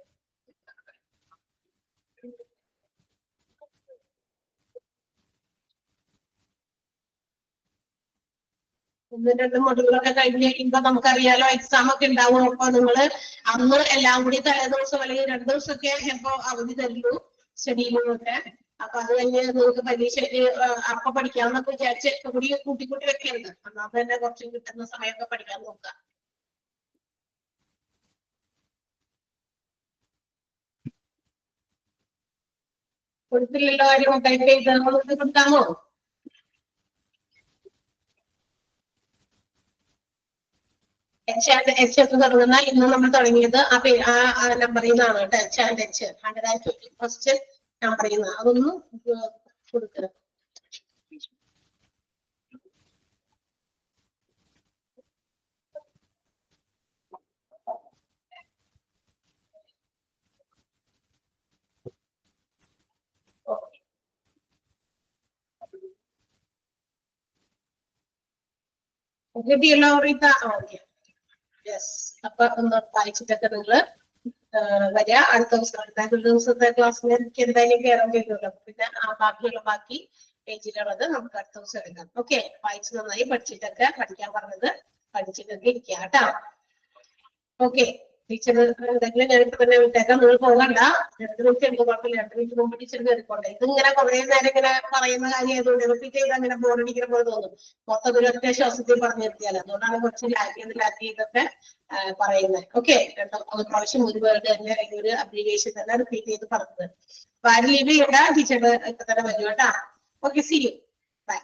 1-2 മൊഡ്യൂളൊക്കെ കഴിഞ്ഞ് കഴിയുമ്പോ നമുക്കറിയാലോ എക്സാം ഒക്കെ ഉണ്ടാവും. അപ്പൊ നിങ്ങള് അന്ന് എല്ലാം കൂടി തലേദിവസം അല്ലെങ്കിൽ 2 ദിവസമൊക്കെ ചിലപ്പോ അവധി തരുള്ളൂ സ്റ്റഡിയിലൊക്കെ. അപ്പൊ അത് കഴിഞ്ഞ് നിങ്ങൾക്ക് പരീക്ഷയ്ക്ക് അപ്പൊ പഠിക്കാമെന്നൊക്കെ വിചാരിച്ച് കൂടി കൂട്ടിക്കൂട്ടി വെക്കരുത്. അന്നാ തന്നെ കുറച്ച് കിട്ടുന്ന സമയമൊക്കെ പഠിക്കാൻ നോക്കുക. കൊടുത്തില്ലല്ലോ ആരും ടൈപ്പ് ചെയ്ത് നമുക്ക് കൊടുക്കാമോ? എച്ച് തുടങ്ങുന്ന ഇന്ന് നമ്മൾ തുടങ്ങിയത് ആ നമ്പറിൽ നിന്നാണ് കേട്ടോ. എച്ച് 121st നമ്പറിൽ നിന്ന് അതൊന്നും കൊടുക്കുക. കിട്ടിയല്ലോ റീത്ത? Okay, yes. അപ്പൊ ഒന്ന് വായിച്ചിട്ടൊക്കെ നിങ്ങള് വരിക. അടുത്ത ദിവസത്തെ ക്ലാസ്സിൽ എനിക്ക് എന്തായാലും കയറാൻ കഴിയുമല്ലോ. പിന്നെ ബാക്കി പേജിലുള്ളത് നമുക്ക് അടുത്ത ദിവസം എടുക്കാം. ഓക്കെ, വായിച്ച് നന്നായി പഠിച്ചിട്ടൊക്കെ പഠിക്കാൻ പറഞ്ഞത് പഠിച്ചിട്ടൊക്കെ ഇരിക്കുക കേട്ടോ. ഓക്കെ ടീച്ചർ എന്തെങ്കിലും ഞാനിപ്പോ തന്നെ വിട്ടേക്കാം, നിങ്ങൾ പോകണ്ട. 2 മിനിറ്റ് ഉണ്ട്, കുഴപ്പമില്ല. 2 മിനിറ്റ് മുമ്പ് ടീച്ചർ കയറിക്കോട്ടെ. ഇതിങ്ങനെ കുറെ നേരം ഇങ്ങനെ പറയുന്ന കാര്യം ആയതുകൊണ്ട് റിപ്പീറ്റ് ചെയ്ത് അങ്ങനെ ബോറടിക്കുന്ന പോലെ തോന്നും. മൊത്തം ഒരു ഒറ്റ ശ്വാസത്തിൽ പറഞ്ഞു നിർത്തിയാൽ. അതുകൊണ്ടാണ് കുറച്ച് ലാഗ് ചെയ്തൊക്കെ പറയുന്നത്. ഓക്കെ, പ്രാവശ്യം ഒരു വേർഡ് തന്നെ ഒരു അബ്രിവിയേഷൻ തന്നെ റിപ്പീറ്റ് ചെയ്ത് പറഞ്ഞത്. അപ്പൊ ആരും ലീവ് ചെയ്യണ്ട, ടീച്ചർ ഇപ്പൊ തന്നെ വരും കേട്ടാ. Okay, see you, by.